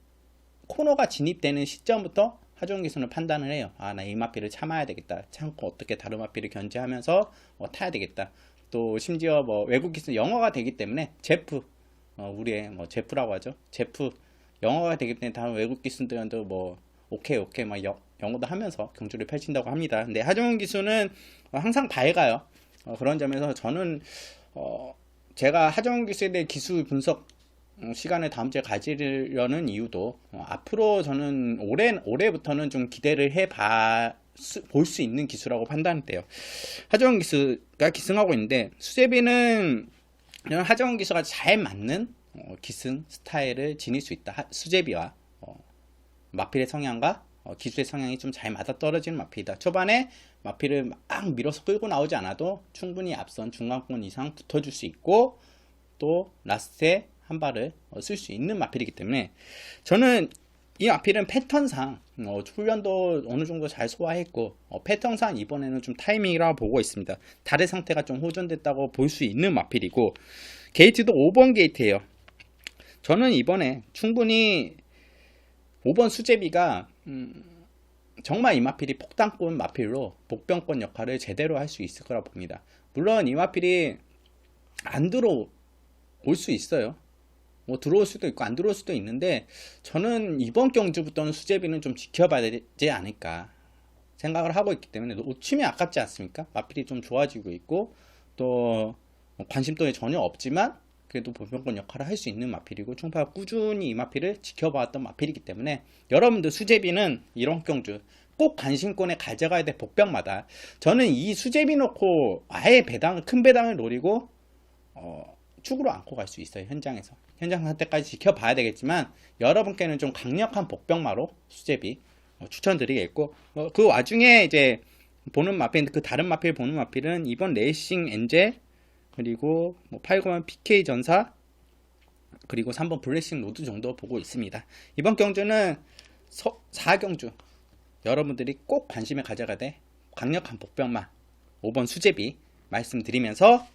코너가 진입되는 시점부터 하종 기수는 판단을 해요. 나 이 마필을 참아야 되겠다. 참고 어떻게 다른 마필을 견제하면서 타야 되겠다. 또 심지어 뭐 외국 기수 영어가 되기 때문에 제프 우리의 뭐 제프라고 하죠. 제프 영어가 되기 때문에 다른 외국 기수들한테 뭐 오케이 막 영어도 하면서 경주를 펼친다고 합니다. 근데 하종훈 기수는 항상 밝아요. 그런 점에서 저는 제가 하종훈 기수에 대해 기수 분석 시간을 다음 주에 가지려는 이유도 앞으로 저는 올해부터는 좀 기대를 볼 수 있는 기수라고 판단돼요. 하종훈 기수가 기승하고 있는데 수제비는 하종훈 기수가 잘 맞는 기승 스타일을 지닐 수 있다. 수제비와 마필의 성향과 기술의 성향이 좀 잘 맞아떨어지는 마필이다. 초반에 마필을 막 밀어서 끌고 나오지 않아도 충분히 앞선 중간권 이상 붙어줄 수 있고 또 라스트에 한 발을 쓸 수 있는 마필이기 때문에 저는 이 마필은 패턴상 훈련도 어느 정도 잘 소화했고 패턴상 이번에는 좀 타이밍이라고 보고 있습니다. 다리 상태가 좀 호전됐다고 볼 수 있는 마필이고 게이트도 5번 게이트예요. 저는 이번에 충분히 5번 수제비가 정말 이 마필이 폭탄권 마필로 복병권 역할을 제대로 할 수 있을 거라 봅니다. 물론 이 마필이 안 들어올 수 있어요. 뭐 들어올 수도 있고 안 들어올 수도 있는데 저는 이번 경주부터는 수제비는 좀 지켜봐야 되지 않을까 생각을 하고 있기 때문에 놓치면 아깝지 않습니까? 마필이 좀 좋아지고 있고 또 관심도에 전혀 없지만 그래도 보병권 역할을 할 수 있는 마필이고 충파가 꾸준히 이 마필을 지켜봐왔던 마필이기 때문에 여러분들 수제비는 이런 경주 꼭 관심권에 가져가야 될 복병마다 저는 이 수제비 놓고 아예 큰 배당을 노리고 축으로 안고 갈 수 있어요. 현장에서 현장 상태까지 지켜봐야 되겠지만 여러분께는 좀 강력한 복병마로 수제비 추천드리겠고 그 와중에 이제 보는 마필 그 다른 마필 보는 마필은 이번 레이싱 엔젤 그리고 8번 PK 전사 그리고 3번 블레싱 로드 정도 보고 있습니다. 이번 경주는 4경주 여러분들이 꼭 관심에 가져가야 돼 강력한 복병마 5번 수제비 말씀드리면서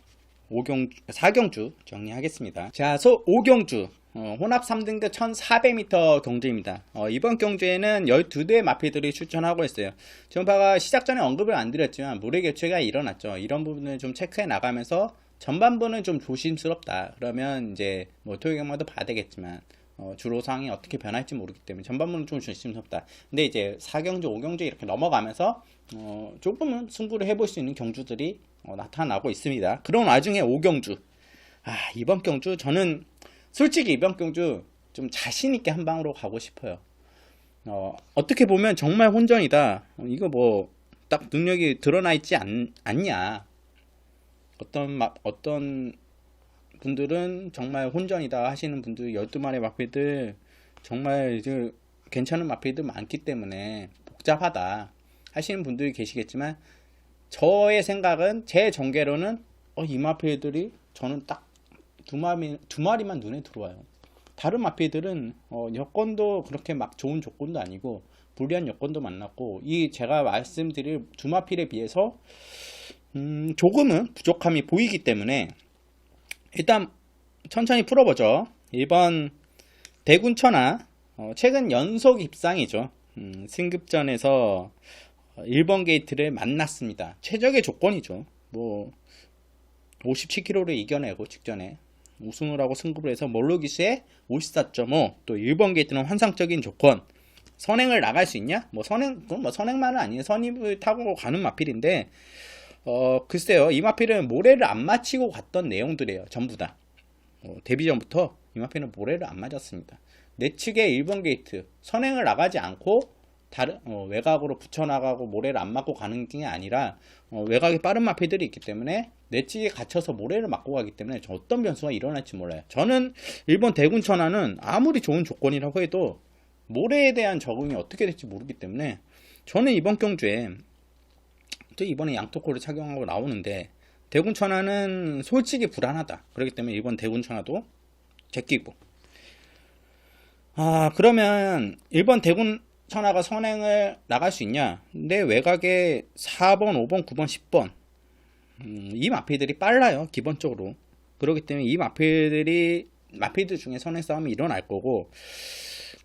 4경주 정리하겠습니다. 자, 5경주 혼합 3등급 1400m 경주입니다. 이번 경주에는 12대의 마필들이 출전하고 있어요. 전파가 시작 전에 언급을 안 드렸지만 물의 교체가 일어났죠. 이런 부분을 좀 체크해 나가면서 전반부는 좀 조심스럽다. 그러면 이제 토요경마도 봐야 되겠지만 주로 상황이 어떻게 변할지 모르기 때문에 전반부는 좀 조심스럽다. 근데 이제 4경주, 5경주 이렇게 넘어가면서 조금은 승부를 해볼 수 있는 경주들이 나타나고 있습니다. 그런 와중에 5경주 이번 경주 저는 솔직히 이번 경주 좀 자신있게 한 방으로 가고 싶어요. 어떻게 보면 정말 혼전이다. 이거 뭐 딱 능력이 드러나 있지 않냐. 어떤 분들은 정말 혼전이다 하시는 분들 12마리 마필들 정말 괜찮은 마필들 많기 때문에 복잡하다 하시는 분들이 계시겠지만 저의 생각은 제 전개로는 이 마필들이 저는 딱 두 마리만 눈에 들어와요. 다른 마필들은 여건도 그렇게 막 좋은 조건도 아니고 불리한 여건도 만났고 이 제가 말씀드릴 두 마필에 비해서 조금은 부족함이 보이기 때문에 일단 천천히 풀어보죠. 1번 대군천하 최근 연속 입상이죠. 승급전에서 1번 게이트를 만났습니다. 최적의 조건이죠. 57km를 이겨내고 직전에 우승을 하고 승급을 해서 몰로기수의 54.5 또 1번 게이트는 환상적인 조건 선행을 나갈 수 있냐? 선행만은 아니에요. 선입을 타고 가는 마필인데 글쎄요. 이 마필은 모래를 안 맞히고 갔던 내용들이에요. 전부 다 데뷔 전부터 이 마필은 모래를 안 맞았습니다. 내측의 1번 게이트 선행을 나가지 않고 다른 외곽으로 붙여나가고 모래를 안 맞고 가는 게 아니라 외곽에 빠른 마필들이 있기 때문에 내측에 갇혀서 모래를 맞고 가기 때문에 어떤 변수가 일어날지 몰라요. 저는 일본 대군천하는 아무리 좋은 조건이라고 해도 모래에 대한 적응이 어떻게 될지 모르기 때문에 저는 이번 경주에 또 이번에 양토코를 착용하고 나오는데 대군천하는 솔직히 불안하다. 그렇기 때문에 이번 대군천하도 제끼고 그러면 1번 대군천하가 선행을 나갈 수 있냐? 근데 외곽에 4번, 5번, 9번, 10번 이 마필들이 빨라요. 기본적으로. 그렇기 때문에 이 마필들 중에 선행 싸움이 일어날 거고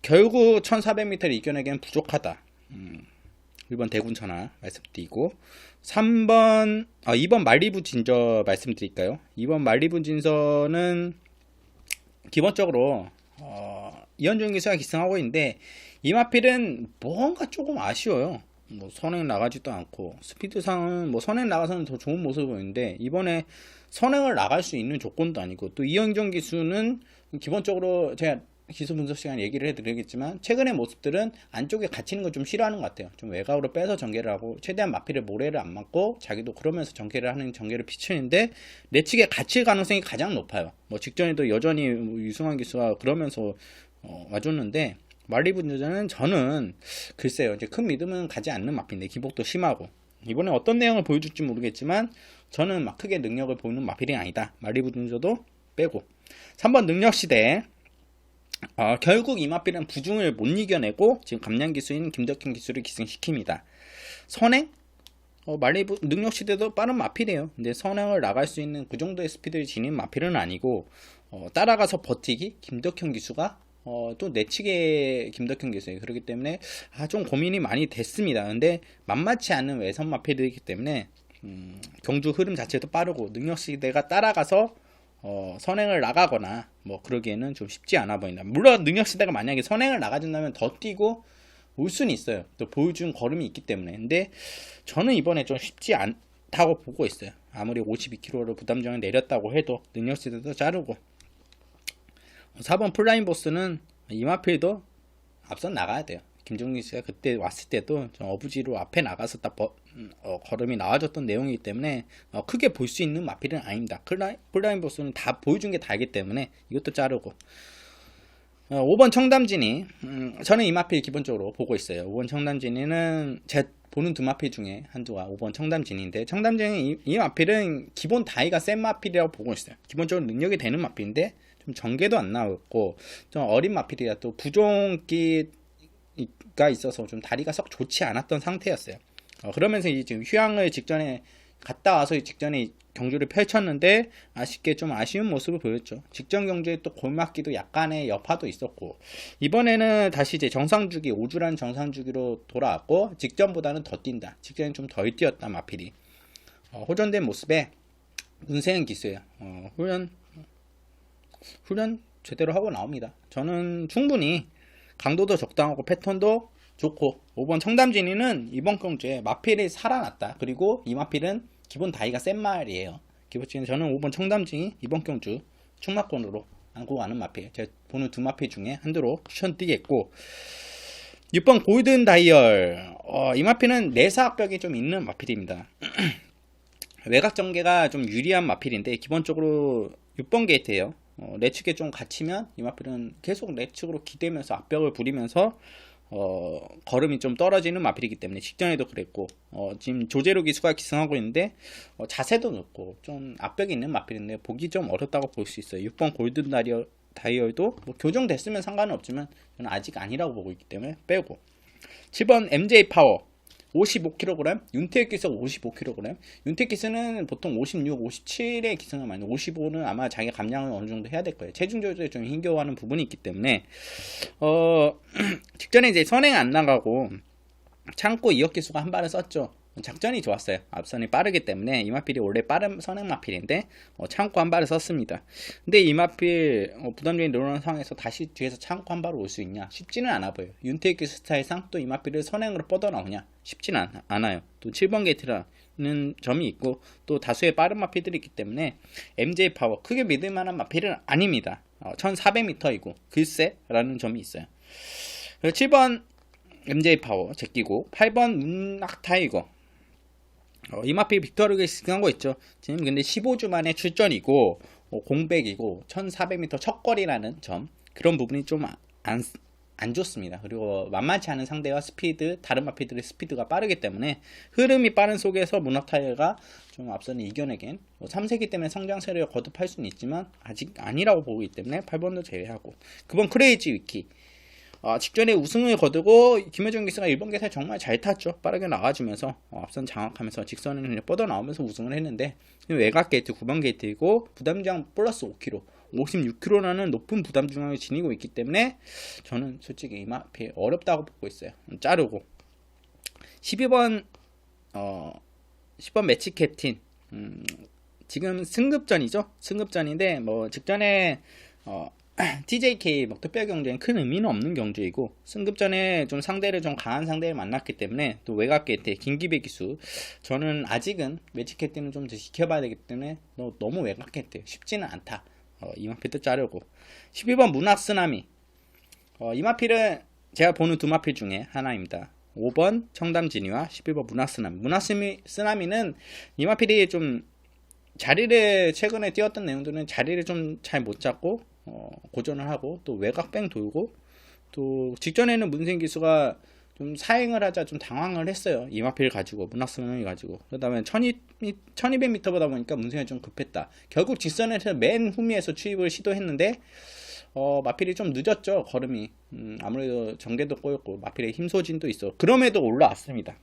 결국 1400m를 이겨내기엔 부족하다. 1번 대군천하 말씀드리고 2번 말리부 진저 말씀드릴까요? 2번 말리부 진서는 기본적으로 이현중 기수가 기승하고 있는데 이 마필은 뭔가 조금 아쉬워요. 선행 나가지도 않고 스피드상은 선행 나가서는 더 좋은 모습을 보이는데 이번에 선행을 나갈 수 있는 조건도 아니고 또 이현중 기수는 기본적으로 제가 기술 분석 시간 얘기를 해드리겠지만 최근의 모습들은 안쪽에 갇히는 걸 좀 싫어하는 것 같아요. 좀 외곽으로 빼서 전개를 하고 최대한 마필을 모래를 안 맞고 자기도 그러면서 전개를 하는 전개를 비추는데 내 측에 갇힐 가능성이 가장 높아요. 뭐 직전에도 여전히 유승환 기수가 그러면서 와줬는데 말리부 여자는 저는 글쎄요 이제 큰 믿음은 가지 않는 마필인데 기복도 심하고 이번에 어떤 내용을 보여줄지 모르겠지만 저는 막 크게 능력을 보이는 마필이 아니다. 말리부 준저도 빼고 3번 능력시대 결국 이마필은 부중을 못 이겨내고 지금 감량 기수인 김덕현 기수를 기승시킵니다. 선행? 말리부 능력시대도 빠른 마필이에요. 근데 선행을 나갈 수 있는 그 정도의 스피드를 지닌 마필은 아니고 따라가서 버티기 김덕현 기수가 또 내치게 김덕현 기수예요. 그렇기 때문에 좀 고민이 많이 됐습니다. 근데 만만치 않은 외선 마필이기 때문에 경주 흐름 자체도 빠르고 능력시대가 따라가서 선행을 나가거나 뭐 그러기에는 좀 쉽지 않아 보인다. 물론 능력시대가 만약에 선행을 나가준다면 더 뛰고 올 수는 있어요. 또 보여준 걸음이 있기 때문에. 근데 저는 이번에 좀 쉽지 않다고 보고 있어요. 아무리 52kg로 부담정을 내렸다고 해도 능력시대도 자르고 4번 플라잉 보스는 이마필도 앞선 나가야 돼요. 김종민 씨가 그때 왔을 때도 좀 어부지로 앞에 나가서 딱 걸음이 나와줬던 내용이기 때문에 크게 볼 수 있는 마필은 아닙니다. 플라잉 보스는 다 보여준 게 다이기 때문에 이것도 자르고 5번 청담진이 저는 이 마필 기본적으로 보고 있어요. 5번 청담진이는 제 보는 두 마필 중에 한두가 5번 청담진인데 청담진이 이 마필은 기본 다이가 센 마필이라고 보고 있어요. 기본적으로 능력이 되는 마필인데 좀 전개도 안 나왔고 좀 어린 마필이라 또 부종기가 있어서 좀 다리가 썩 좋지 않았던 상태였어요. 그러면서 이제 지금 휴양을 직전에 갔다 와서 직전에 경주를 펼쳤는데 아쉽게 좀 아쉬운 모습을 보였죠. 직전 경주에 또 골맞기도 약간의 여파도 있었고 이번에는 다시 이제 정상주기 오주란 정상주기로 돌아왔고 직전보다는 더 뛴다. 직전엔 좀 덜 뛰었다 마필이. 호전된 모습에 문세현 기수예요. 훈련 제대로 하고 나옵니다. 저는 충분히 강도도 적당하고 패턴도 좋고 5번 청담진이는 이번 경주에 마필이 살아났다. 그리고 이 마필은 기본 다이가 센 말이에요. 기본적으로 저는 5번 청담진이 이번 경주 충마권으로 안고 가는 마필 제가 보는 두 마필 중에 한두로 추천드리겠고 6번 골든 다이얼 이 마필은 내사압벽이 좀 있는 마필입니다. 외곽 전개가 좀 유리한 마필인데 기본적으로 6번 게이트예요. 내측에 좀 갇히면 이 마필은 계속 내측으로 기대면서 압벽을 부리면서 걸음이 좀 떨어지는 마필이기 때문에 직전에도 그랬고 지금 조제로 기수가 기승하고 있는데 자세도 높고 좀 압벽이 있는 마필인데 보기 좀 어렵다고 볼 수 있어요. 6번 골든 다이얼도 뭐 교정됐으면 상관은 없지만 저는 아직 아니라고 보고 있기 때문에 빼고 7번 MJ 파워 55kg, 윤택 기수 55kg. 윤택 기수는 보통 56, 57의 기승을 많이 55는 아마 자기가 감량을 어느 정도 해야 될 거예요. 체중 조절에 좀 힘겨워하는 부분이 있기 때문에 직전에 이제 선행 안 나가고 참고 이혁 기수가 한 발을 썼죠. 작전이 좋았어요. 앞선이 빠르기 때문에 이마필이 원래 빠른 선행 마필인데 참고 한 발을 썼습니다. 근데 이마필 부담적인 늘어난 상황에서 다시 뒤에서 참고 한 발을 올 수 있냐? 쉽지는 않아 보여요. 윤태기 스타일상 또 이마필을 선행으로 뻗어나오냐? 쉽지는 않아요. 또 7번 게이트라는 점이 있고 또 다수의 빠른 마필들이 있기 때문에 MJ 파워 크게 믿을 만한 마필은 아닙니다. 1400m이고 글쎄 라는 점이 있어요. 7번 MJ 파워 제끼고 8번 문낙 타이거 이마필 빅토르가 시승한 거 있죠. 지금 근데 15주 만에 출전이고 공백이고 1400m 첫거리라는 점 그런 부분이 좀 안 좋습니다. 그리고 만만치 않은 상대와 스피드 다른 마필들의 스피드가 빠르기 때문에 흐름이 빠른 속에서 문낙 타이거가 좀 앞서는 이겨내긴 3세기 때문에 성장세를 거듭할 수는 있지만 아직 아니라고 보기 때문에 8번도 제외하고 9번 크레이지 위키 직전에 우승을 거두고 김효정 기수가 1번 계산에 정말 잘 탔죠. 빠르게 나가주면서 앞선 장악하면서 직선을 뻗어나오면서 우승을 했는데 외곽 게이트 9번 게이트이고 부담중앙 플러스 5kg 56kg라는 높은 부담중앙을 지니고 있기 때문에 저는 솔직히 이마필 어렵다고 보고 있어요. 자르고 12번 10번 매치 캡틴 지금 승급전이죠. 승급전인데 뭐 직전에 TJK 뭐 특별 경쟁 큰 의미는 없는 경주이고 승급전에 좀 상대를 좀 강한 상대를 만났기 때문에 또 외곽 게이트 김기배 기수 저는 아직은 매치 캡틴은 좀 더 지켜봐야 되기 때문에 너무 외곽 게이트 쉽지는 않다. 이마필도 자르고 12번 문학 쓰나미 이 마필은 제가 보는 두 마필 중에 하나입니다. 5번 청담진이와 11번 문학쓰나미. 문학쓰나미는 이 마필이 좀 자리를 최근에 뛰었던 내용들은 자리를 좀 잘 못 잡고 고전을 하고 또 외곽뺑 돌고 또 직전에는 문생기수가 좀 사행을 하자 좀 당황을 했어요. 이 마필 가지고 문학쓰나미 가지고 그러다 보면 1200m보다 보니까 문생이 좀 급했다. 결국 직선에서 맨 후미에서 추입을 시도했는데 마필이 좀 늦었죠. 걸음이 아무래도 전개도 꼬였고 마필의 힘 소진도 있어. 그럼에도 올라왔습니다.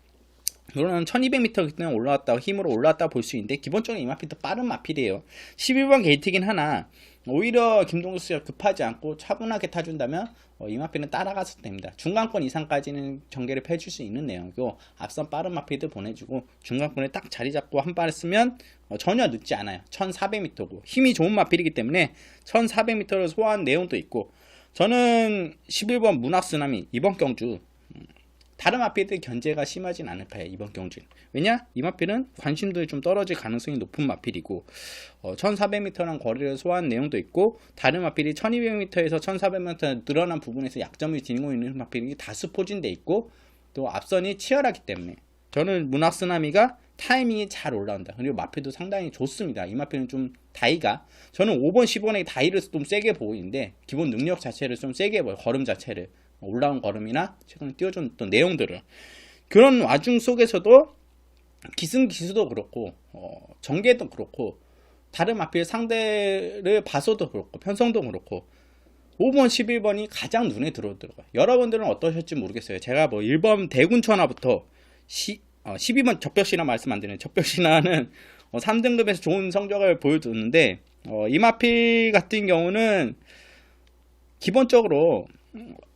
물론 1200m 그때는 올라왔다 힘으로 올라왔다 볼 수 있는데 기본적으로 이 마필 더 빠른 마필이에요. 11번 게이트긴 하나 오히려 김동수가 급하지 않고 차분하게 타준다면 이 마필은 따라가서 됩니다. 중간권 이상까지는 전개를 펼칠 수 있는 내용이고 앞선 빠른 마필도 보내주고 중간권에 딱 자리 잡고 한 발을 쓰면 전혀 늦지 않아요. 1400m고 힘이 좋은 마필이기 때문에 1400m를 소화한 내용도 있고 저는 11번 문학쓰나미 이번 경주 다른 마필들 견제가 심하진 않을 파요. 이번 경주는. 왜냐? 이 마필은 관심도에 좀 떨어질 가능성이 높은 마필이고 1400m란 거리를 소화한 내용도 있고 다른 마필이 1200m에서 1400m 늘어난 부분에서 약점을 지니고 있는 마필이 다수 포진돼 있고 또 앞선이 치열하기 때문에 저는 문학쓰나미가 타이밍이 잘 올라온다. 그리고 마필도 상당히 좋습니다. 이 마필은 좀 다이가 저는 5번 10번의 다이를 좀 세게 보고 있는데 기본 능력 자체를 좀 세게 보여. 걸음 자체를 올라온 걸음이나 최근에 띄워줬던 내용들을 그런 와중 속에서도 기승기수도 그렇고 전개도 그렇고 다른 마필 상대를 봐서도 그렇고 편성도 그렇고 5번 11번이 가장 눈에 들어오더라고요. 여러분들은 어떠실지 모르겠어요. 제가 뭐 1번 대군천하부터 12번 적벽신화 말씀 안 드리는 적벽신화는 3등급에서 좋은 성적을 보여줬는데 이 마필 같은 경우는 기본적으로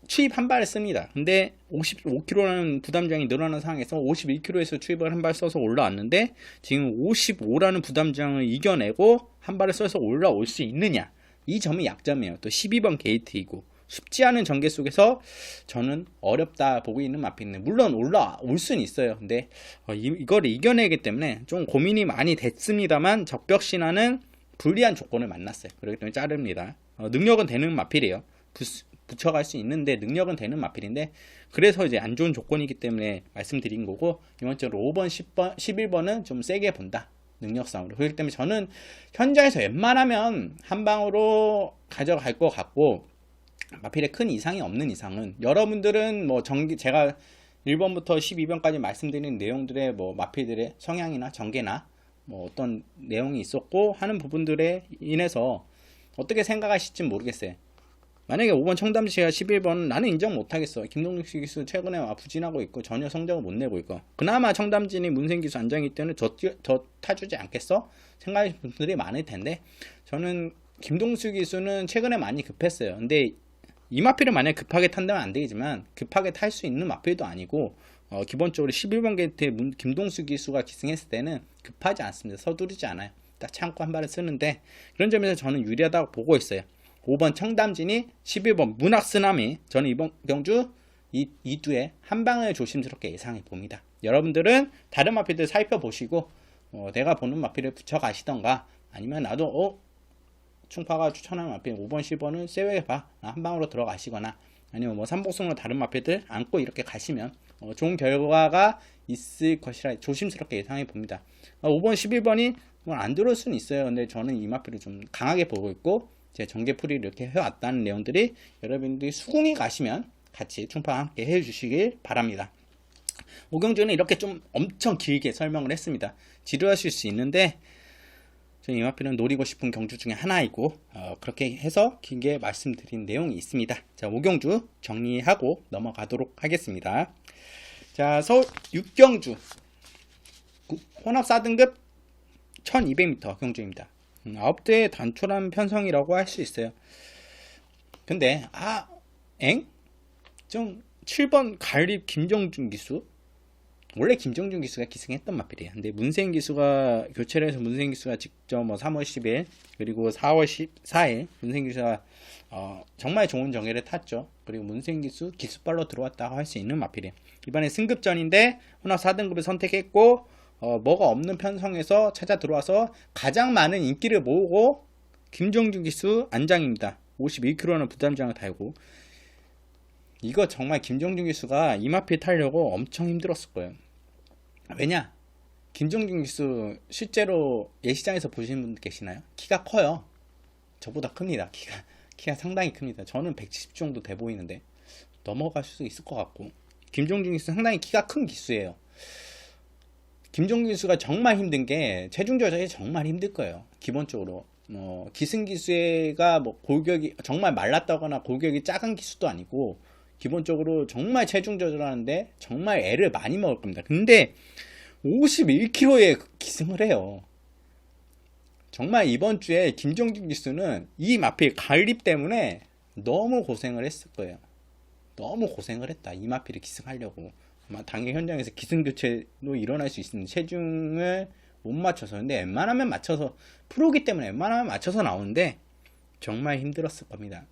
추입 한 발을 씁니다. 근데 55kg라는 부담장이 늘어난 상황에서 51kg에서 추입을 한 발 써서 올라왔는데 지금 55라는 부담장을 이겨내고 한 발을 써서 올라올 수 있느냐, 이 점이 약점이에요. 또 12번 게이트이고 쉽지 않은 전개 속에서 저는 어렵다 보고 있는 마필인데 물론 올라올 수는 있어요. 근데 이걸 이겨내기 때문에 좀 고민이 많이 됐습니다만 적벽신화는 불리한 조건을 만났어요. 그렇기 때문에 자릅니다. 능력은 되는 마필이에요. 붙여갈 수 있는데 능력은 되는 마필인데 그래서 이제 안 좋은 조건이기 때문에 말씀드린 거고 이번적으로 5번, 10번, 11번은 좀 세게 본다. 능력상으로. 그렇기 때문에 저는 현장에서 웬만하면 한 방으로 가져갈 것 같고 마필에 큰 이상이 없는 이상은 여러분들은 뭐 제가 1번부터 12번까지 말씀드린 내용들의 뭐 마필들의 성향이나 전개나 뭐 어떤 내용이 있었고 하는 부분들에 인해서 어떻게 생각하실지 모르겠어요. 만약에 5번 청담시가 11번 나는 인정 못하겠어. 김동욱 기수 최근에 부진하고 있고 전혀 성적을 못 내고 있고 그나마 청담진이 문생기수 안정이 때는 더 타주지 않겠어? 생각하시는 분들이 많을 텐데 저는 김동수 기수는 최근에 많이 급했어요. 근데 이 마필을 만약에 급하게 탄다면 안 되지만 급하게 탈 수 있는 마필도 아니고 기본적으로 11번 게이트에 김동수 기수가 기승했을 때는 급하지 않습니다. 서두르지 않아요. 딱 참고 한 발을 쓰는데 그런 점에서 저는 유리하다고 보고 있어요. 5번 청담진이 11번 문학쓰나미 저는 이번 경주 이 두에 한 방을 조심스럽게 예상해 봅니다. 여러분들은 다른 마필들 살펴보시고 내가 보는 마필을 붙여가시던가 아니면 나도 충파가 추천하는 마필 5번 10번은 세워봐 한 방으로 들어가시거나 아니면 뭐 삼복승으로 다른 마필들 안고 이렇게 가시면 좋은 결과가 있을 것이라 조심스럽게 예상해 봅니다. 5번 11번이 안 들어올 수는 있어요. 근데 저는 이 마필을 좀 강하게 보고 있고 제 전개풀이를 이렇게 해왔다는 내용들이 여러분들이 수긍이 가시면 같이 충파 함께 해주시길 바랍니다. 오경주는 이렇게 좀 엄청 길게 설명을 했습니다. 지루하실 수 있는데 저는 이 마필은 노리고 싶은 경주 중에 하나이고 그렇게 해서 길게 말씀드린 내용이 있습니다. 자, 오경주 정리하고 넘어가도록 하겠습니다. 자, 서울 6경주 혼합 4등급 1200m 경주입니다. 9대의 단촐한 편성이라고 할 수 있어요. 근데 좀 7번 가을입 김정준 기수 원래 김정준 기수가 기승했던 마필이에요. 근데 문생 기수가 교체를 해서 문생 기수가 직접 3월 10일 그리고 4월 14일 문생 기수가 정말 좋은 정예를 탔죠. 그리고 문생 기수 기수발로 들어왔다고 할 수 있는 마필이에요. 이번에 승급전인데 혼합 4등급을 선택했고 뭐가 없는 편성에서 찾아 들어와서 가장 많은 인기를 모으고 김정준 기수 안장입니다. 51kg는 부담장을 달고 이거 정말 김정준 기수가 이마필 타려고 엄청 힘들었을 거예요. 왜냐? 김정준 기수 실제로 예시장에서 보시는 분들 계시나요? 키가 커요. 저보다 큽니다. 키가 상당히 큽니다. 저는 170 정도 돼 보이는데 넘어갈 수 있을 것 같고, 김정준 기수 상당히 키가 큰 기수예요. 김정준 기수가 정말 힘든 게 체중 조절이 정말 힘들 거예요. 기본적으로 기승 기수가 뭐 골격이 정말 말랐다거나 골격이 작은 기수도 아니고, 기본적으로 정말 체중 조절하는데 정말 애를 많이 먹을 겁니다. 근데 51kg에 기승을 해요. 정말 이번 주에 김정준 기수는 이 마필 갈립 때문에 너무 고생을 했을 거예요. 너무 고생을 했다. 이 마필을 기승하려고. 아마 당일 현장에서 기승 교체도 일어날 수 있는 체중을 못 맞춰서. 근데 웬만하면 맞춰서, 프로기 때문에 웬만하면 맞춰서 나오는데 정말 힘들었을 겁니다.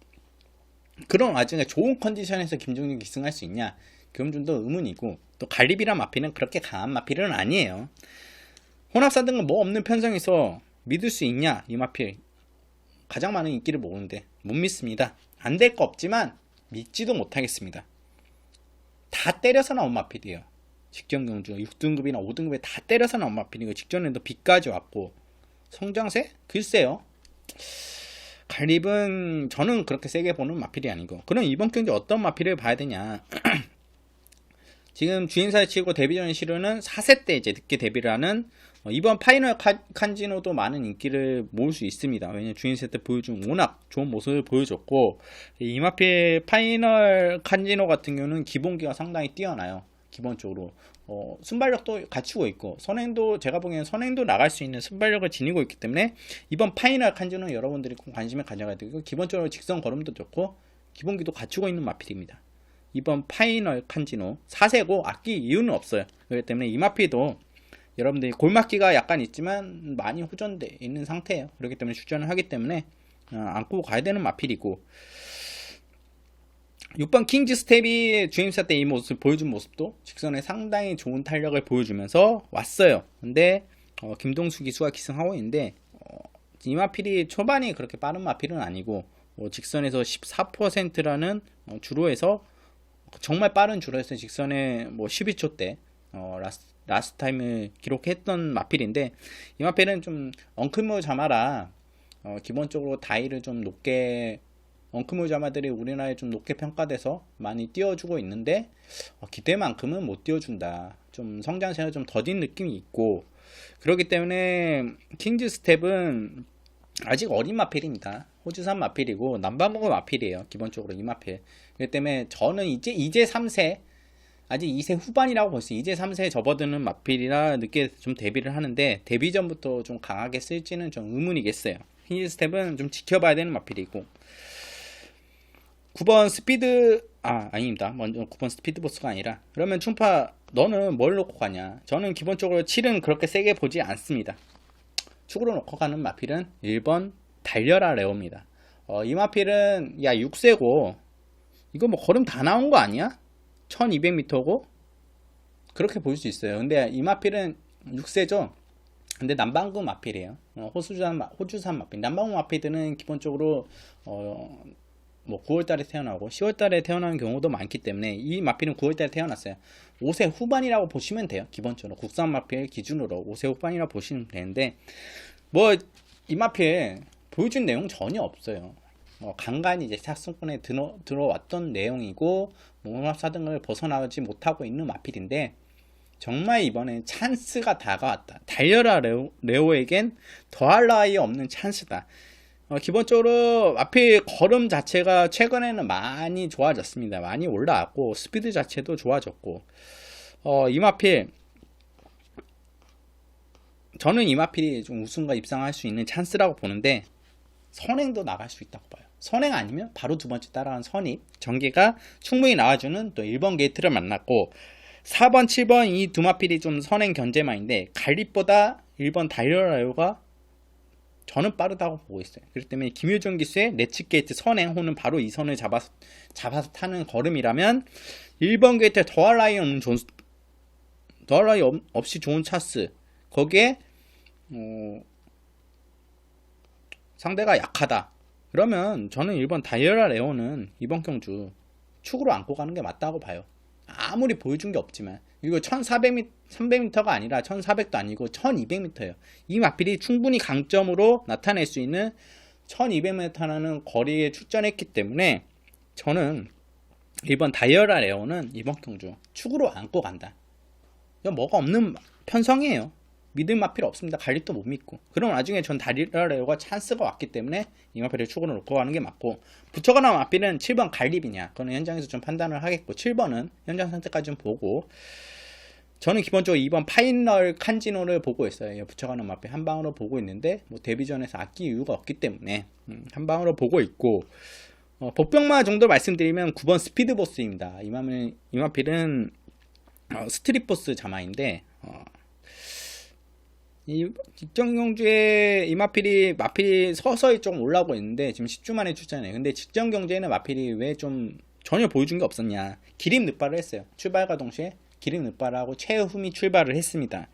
그런 와중에 좋은 컨디션에서 김정준 기승할 수 있냐? 그건 좀 더 의문이고, 또 갈립이란 마필은 그렇게 강한 마필은 아니에요. 혼합사 등은 뭐 없는 편성에서 믿을 수 있냐? 이 마필 가장 많은 인기를 모으는데 못 믿습니다. 안 될 거 없지만 믿지도 못하겠습니다. 다 때려서 나온 마필이에요. 직전 경주 6등급이나 5등급에 다 때려서 나온 마필이고, 직전에도 B까지 왔고, 성장세? 글쎄요. 갈립은 저는 그렇게 세게 보는 마필이 아니고. 그럼 이번 경주 어떤 마필을 봐야 되냐? 지금 주인사에 치고 데뷔전 시로는 4세 때 이제 늦게 데뷔를 하는, 이번 파이널 칸지노도 많은 인기를 모을 수 있습니다. 왜냐면 주인사 때 보여준 워낙 좋은 모습을 보여줬고, 이마필 파이널 칸지노 같은 경우는 기본기가 상당히 뛰어나요. 기본적으로 순발력도 갖추고 있고, 선행도 제가 보기에는 선행도 나갈 수 있는 순발력을 지니고 있기 때문에 이번 파이널 칸지노는 여러분들이 꼭 관심을 가져가야 되고, 기본적으로 직선 걸음도 좋고 기본기도 갖추고 있는 마필입니다. 이번 파이널 칸지노 4세고 아낄 이유는 없어요. 그렇기 때문에 이 마필도 여러분들이 골맞기가 약간 있지만 많이 호전돼 있는 상태예요. 그렇기 때문에 출전을 하기 때문에 안고 가야 되는 마필이고, 6번 킹즈 스텝이 주임사 때 이 모습 보여준 모습도 직선에 상당히 좋은 탄력을 보여주면서 왔어요. 근데 김동수 기수가 기승하고 있는데, 이 마필이 초반이 그렇게 빠른 마필은 아니고, 직선에서 14%라는 주로에서 정말 빠른 주로에서 직선에 12초 때 라스트 타임을 기록했던 마필인데, 이 마필은 좀 엉클몰 자마라 기본적으로 다이를 좀 높게, 엉클몰 자마들이 우리나라에 좀 높게 평가돼서 많이 띄워주고 있는데 기대만큼은 못 띄워준다. 좀 성장세가 좀 더딘 느낌이 있고, 그렇기 때문에 킹즈 스텝은 아직 어린 마필입니다. 호주산 마필이고 남반구가 마필이에요. 기본적으로 이 마필. 그렇기 때문에 저는 이제 3세, 아직 2세 후반이라고 볼 수 있어요. 이제 3세에 접어드는 마필이라 늦게 좀 데뷔를 하는데, 데뷔 전부터 좀 강하게 쓸지는 좀 의문이겠어요. 킹즈 스텝은 좀 지켜봐야 되는 마필이고, 9번 스피드, 아닙니다. 먼저 9번 스피드보스가 아니라, 그러면 충파 너는 뭘 놓고 가냐? 저는 기본적으로 7은 그렇게 세게 보지 않습니다. 축으로 놓고 가는 마필은 1번 달려라 레오입니다. 이 마필은 6세고 이거 뭐 걸음 다 나온 거 아니야? 1200m고 그렇게 볼 수 있어요. 근데 이 마필은 6세죠. 근데 남반구 마필이에요. 호주산 마필. 남반구 마필들은 기본적으로 뭐 9월달에 태어나고 10월달에 태어나는 경우도 많기 때문에, 이 마필은 9월달에 태어났어요. 5세 후반이라고 보시면 돼요. 기본적으로 국산 마필 기준으로 5세 후반이라고 보시면 되는데, 뭐 이 마필 보여준 내용 전혀 없어요. 간간히 이제 탑승권에 들어왔던 내용이고, 몽합사 등을 벗어나지 못하고 있는 마필인데, 정말 이번엔 찬스가 다가왔다. 달려라 레오에겐 더할 나위 없는 찬스다. 기본적으로 마필 걸음 자체가 최근에는 많이 좋아졌습니다. 많이 올라왔고, 스피드 자체도 좋아졌고, 이 마필, 저는 이 마필이 좀 우승과 입상할 수 있는 찬스라고 보는데, 선행도 나갈 수 있다고 봐요. 선행 아니면 바로 두 번째 따라간 선입, 전개가 충분히 나와주는 또 1번 게이트를 만났고, 4번, 7번 이 두 마필이 좀 선행 견제마인데, 갈립보다 1번 달려라요가 저는 빠르다고 보고 있어요. 그렇기 때문에 김효정 기수의 레츠 게이트 선행 호는 바로 이 선을 잡아서 타는 걸음이라면, 1번 게이트 더할 나위 없이 좋은 찬스, 거기에 상대가 약하다. 그러면 저는 1번 다이어라 레오는 이번 경주 축으로 안고 가는 게 맞다고 봐요. 아무리 보여준 게 없지만. 이거 1400m, 300m가 아니라 1400도 아니고 1200m예요. 이 마필이 충분히 강점으로 나타낼 수 있는 1200m라는 거리에 출전했기 때문에 저는 이번 다이어라 레오는 이번 경주 축으로 안고 간다. 이건 뭐가 없는 편성이에요. 믿을 마필 없습니다. 갈립도 못 믿고. 그럼 나중에 전 다이어라 레오가 찬스가 왔기 때문에 이 마필을 축으로 놓고 가는 게 맞고, 붙여가는 마필은 7번 갈립이냐, 그거는 현장에서 좀 판단을 하겠고, 7번은 현장 선택까지 좀 보고, 저는 기본적으로 2번 파이널 칸지노를 보고 있어요. 붙여가는 마필 한 방으로 보고 있는데 뭐 데뷔전에서 아낄 이유가 없기 때문에 한 방으로 보고 있고, 복병마 정도 말씀드리면 9번 스피드보스입니다. 이 마필은 스트릿보스 자마인데, 이 직전경주에 이 마필이 서서히 좀 올라오고 있는데 지금 10주 만에 출전해요. 근데 직전경주에는 마필이 왜 좀 전혀 보여준 게 없었냐, 기립 늑발을 했어요. 출발과 동시에 기립 늑발하고 최후미 출발을 했습니다.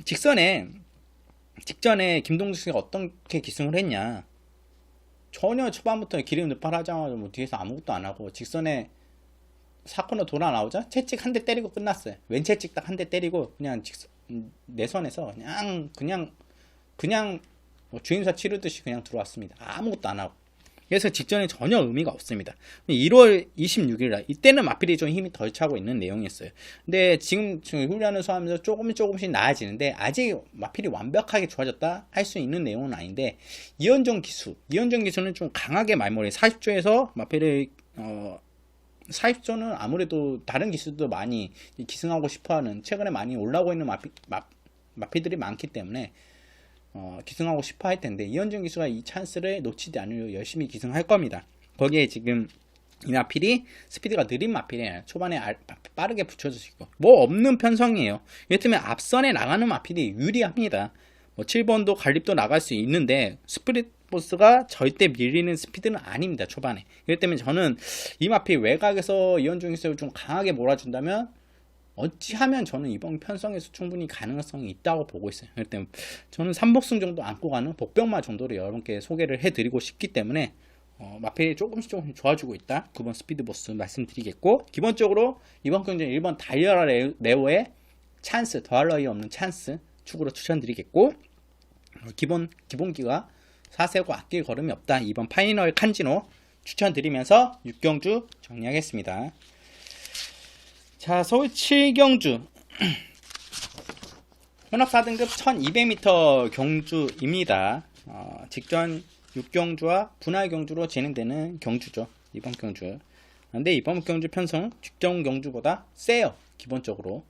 직전에 김동주 씨가 어떻게 기승을 했냐, 전혀 초반부터 기립 늑발 하자마자 뭐 뒤에서 아무것도 안 하고 직선에 4코너 돌아 나오자 채찍 한 대 때리고 끝났어요. 왼채찍 딱 한 대 때리고 그냥 내선에서 그냥 뭐 주임사 치르듯이 그냥 들어왔습니다. 아무것도 안 하고. 그래서 직전에 전혀 의미가 없습니다. 1월 26일 이때는 마필이 좀 힘이 덜 차고 있는 내용이었어요. 근데 지금 훈련을 소화하면서 조금씩 나아지는데 아직 마필이 완벽하게 좋아졌다 할 수 있는 내용은 아닌데, 이현정 기수는 좀 강하게 말머리 40조에서 마필을 40조는 아무래도 다른 기수도 많이 기승하고 싶어하는, 최근에 많이 올라오고 있는 마필들이 많기 때문에 기승하고 싶어 할 텐데, 이현준 기수가 이 찬스를 놓치지 않으려 열심히 기승할 겁니다. 거기에 지금 이 마필이 스피드가 느린 마필이에요. 초반에 빠르게 붙여주시고 뭐 없는 편성이에요. 이를테면 앞선에 나가는 마필이 유리합니다. 뭐 7번도 갈립도 나갈 수 있는데 스프릿 보스가 절대 밀리는 스피드는 아닙니다. 초반에. 그렇기 때문에 저는 이 마필 외곽에서 이현준 기수를 좀 강하게 몰아준다면 어찌하면 저는 이번 편성에서 충분히 가능성이 있다고 보고 있어요. 그렇기 때문에 저는 3복승 정도 안고 가는 복병마 정도로 여러분께 소개를 해드리고 싶기 때문에 마필이 조금씩 좋아지고 있다. 9번 스피드보스 말씀드리겠고, 기본적으로 이번 경기는 1번 다이어라 레오의 찬스, 더할 나위 없는 찬스 축으로 추천드리겠고, 기본기가 4세고 아낄 걸음이 없다. 2번 파이널 칸지노 추천드리면서 6경주 정리하겠습니다. 자, 서울 7경주 혼합 4등급 1200m 경주입니다. 직전 6경주와 분할 경주로 진행되는 경주죠. 이번 경주. 근데 이번 경주 편성 직전 경주보다 세요. 기본적으로.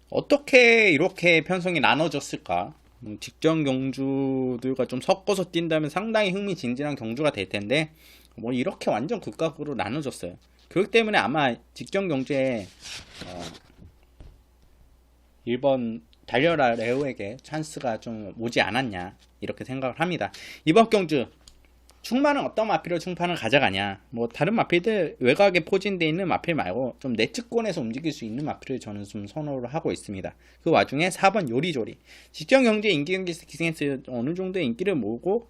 어떻게 이렇게 편성이 나눠졌을까? 직전 경주들과 좀 섞어서 뛴다면 상당히 흥미진진한 경주가 될 텐데, 뭐 이렇게 완전 극각으로 나눠졌어요. 그렇기 때문에 아마 직전 경주에 1번 달려라 레오에게 찬스가 좀 오지 않았냐, 이렇게 생각을 합니다. 이번 경주 충만은 어떤 마필로 충판을 가져가냐, 뭐 다른 마필들 외곽에 포진되어 있는 마필 말고 좀 내측권에서 움직일 수 있는 마필을 저는 좀 선호를 하고 있습니다. 그 와중에 4번 요리조리 직전 경주에 인기 경기 기승에서 어느 정도의 인기를 모으고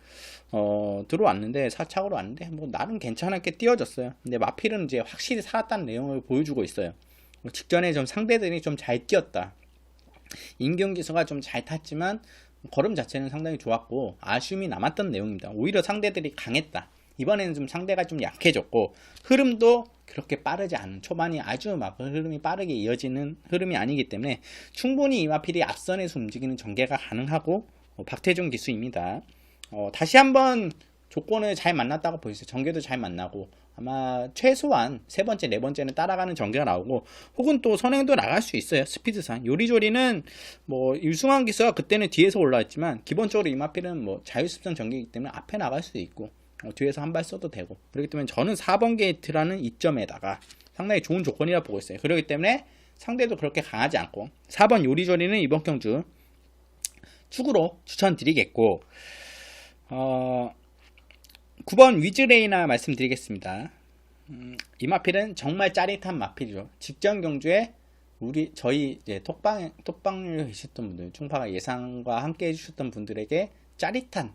들어왔는데 4착으로 왔는데 뭐 나름 괜찮게 뛰어졌어요. 근데 마필은 이제 확실히 살았다는 내용을 보여주고 있어요. 직전에 좀 상대들이 좀 잘 뛰었다. 인경기수가 좀 잘 탔지만 걸음 자체는 상당히 좋았고 아쉬움이 남았던 내용입니다. 오히려 상대들이 강했다. 이번에는 좀 상대가 좀 약해졌고 흐름도 그렇게 빠르지 않은, 초반이 아주 막 흐름이 빠르게 이어지는 흐름이 아니기 때문에 충분히 이마필이 앞선에서 움직이는 전개가 가능하고 박태준 기수입니다. 다시 한번 조건을 잘 만났다고 보였어요. 전개도 잘 만나고 아마 최소한 세 번째, 네 번째는 따라가는 전개가 나오고, 혹은 또 선행도 나갈 수 있어요. 스피드상. 요리조리는 뭐 유승환 기수가 그때는 뒤에서 올라왔지만 기본적으로 이마필은 뭐 자유습선 전개이기 때문에 앞에 나갈 수도 있고 뒤에서 한 발 써도 되고, 그렇기 때문에 저는 4번 게이트라는 이점에다가 상당히 좋은 조건이라 보고 있어요. 그렇기 때문에 상대도 그렇게 강하지 않고 4번 요리조리는 이번 경주 축으로 추천드리겠고, 9번 위즈레이나 말씀드리겠습니다. 이 마필은 정말 짜릿한 마필이죠. 직전 경주에 저희 이제 톡방을 계셨던 분들, 충파가 예상과 함께 해주셨던 분들에게 짜릿한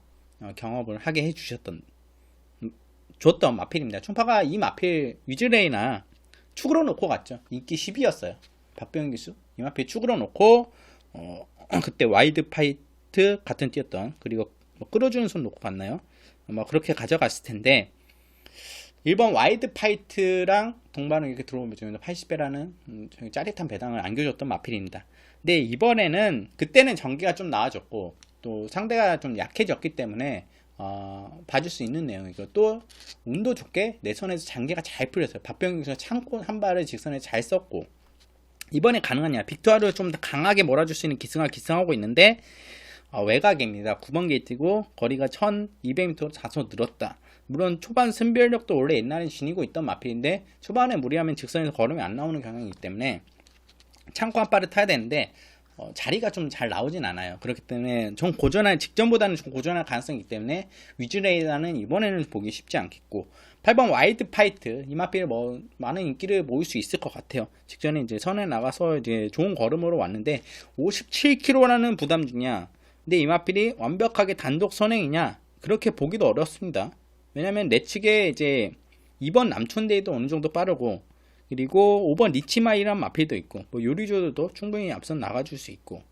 경험을 하게 해주셨던 줬던 마필입니다. 충파가 이 마필 위즈레이나 축으로 놓고 갔죠. 인기 10위였어요. 박병현 기수 이 마필 축으로 놓고 그때 와이드 파이트 같은 띄었던, 그리고 뭐 끌어주는 손 놓고 갔나요? 뭐 그렇게 가져갔을 텐데 1번 와이드 파이트랑 동반을 이렇게 들어오면 80배라는 짜릿한 배당을 안겨줬던 마필입니다. 근데 이번에는 그때는 전개가 좀 나아졌고 또 상대가 좀 약해졌기 때문에 봐줄 수 있는 내용이고, 또 운도 좋게 내 손에서 장계가 잘 풀렸어요. 박병규가 창고 한 발을 직선에 잘 썼고, 이번에 가능하냐, 빅토르를 좀 더 강하게 몰아줄 수 있는 기승을 기승하고 있는데 외곽입니다. 9번 게이트고 거리가 1200m로 다소 늘었다. 물론 초반 승별력도 원래 옛날에 지니고 있던 마필인데 초반에 무리하면 직선에서 걸으면 안 나오는 경향이기 때문에 창고 한 발을 타야 되는데 자리가 좀 잘 나오진 않아요. 그렇기 때문에 좀 고전할, 직전보다는 좀 고전할 가능성이 있기 때문에 위즈레이다는 이번에는 보기 쉽지 않겠고, 8번 와이드 파이트 이 마필 뭐 많은 인기를 모을 수 있을 것 같아요. 직전에 이제 선에 나가서 이제 좋은 걸음으로 왔는데 57kg라는 부담 중이야. 근데 이 마필이 완벽하게 단독 선행이냐, 그렇게 보기도 어렵습니다. 왜냐면 내측에 이제 2번 남촌대에도 어느 정도 빠르고, 그리고 5번 리치마이란 마필도 있고, 뭐 요리조도 충분히 앞선 나가줄 수 있고,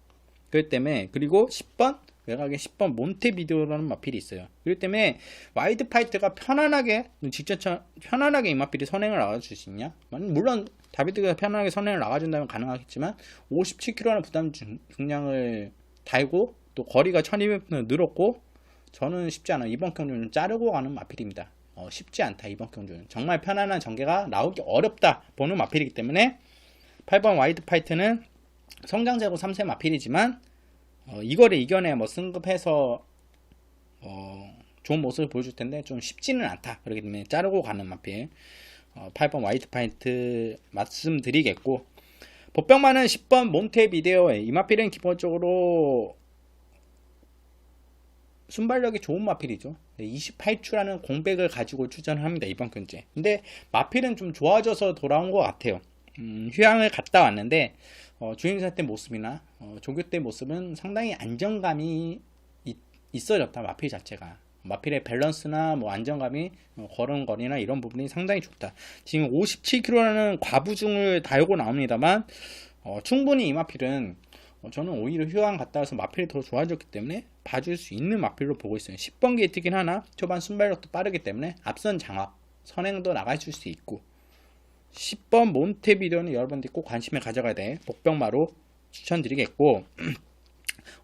그렇기 때문에, 그리고 10번 외곽에 10번 몬테비데오라는 마필이 있어요. 그렇기 때문에 와이드 파이트가 편안하게 직접 편안하게 이 마필이 선행을 나가줄 수 있냐? 물론 다비드가 편안하게 선행을 나가준다면 가능하겠지만 57kg라는 부담 중량을 달고 또 거리가 1200m 늘었고, 저는 쉽지 않아. 이번 경주는 자르고 가는 마필입니다. 쉽지 않다. 이번 경주는 정말 편안한 전개가 나오기 어렵다 보는 마필이기 때문에 8번 와이드 파이트는 성장제고 3세 마필이지만 이거를 이겨내 뭐 승급해서 좋은 모습을 보여줄 텐데 좀 쉽지는 않다. 그렇기 때문에 자르고 가는 마필 8번 와이드 파이트 말씀드리겠고, 보병만은 10번 몬테비데오에 이 마필은 기본적으로 순발력이 좋은 마필이죠. 28추라는 공백을 가지고 출전을 합니다. 이번 경주에. 근데 마필은 좀 좋아져서 돌아온 것 같아요. 휴양을 갔다 왔는데 주행사 때 모습이나 조교 때 모습은 상당히 안정감이 있어졌다. 마필 자체가. 마필의 밸런스나 뭐 안정감이 걸음걸이나 이런 부분이 상당히 좋다. 지금 57kg라는 과부중을 달고 나옵니다만 충분히 이 마필은 저는 오히려 휴양 갔다 와서 마필이 더 좋아졌기 때문에 봐줄 수 있는 마필로 보고 있어요. 10번 게이트긴 하나 초반 순발력도 빠르기 때문에 앞선 장악, 선행도 나가줄 수 있고, 10번 몬테비데오는 여러분들이 꼭 관심을 가져가야 돼. 복병마로 추천드리겠고,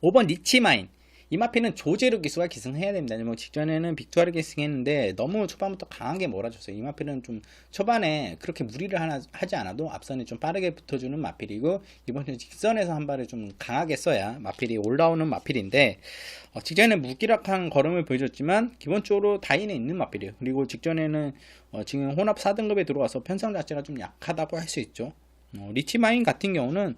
5번 리치마인 이 마필은 조제루 기수가 기승해야 됩니다. 뭐 직전에는 빅토르 기승했는데 너무 초반부터 강하게 몰아줬어요. 이 마필은 좀 초반에 그렇게 무리를 하지 않아도 앞선에 좀 빠르게 붙어주는 마필이고, 이번에 직선에서 한 발을 좀 강하게 써야 마필이 올라오는 마필인데 직전에는 무기력한 걸음을 보여줬지만 기본적으로 다인에 있는 마필이에요. 그리고 직전에는 지금 혼합 4등급에 들어와서 편성 자체가 좀 약하다고 할 수 있죠. 리치마인 같은 경우는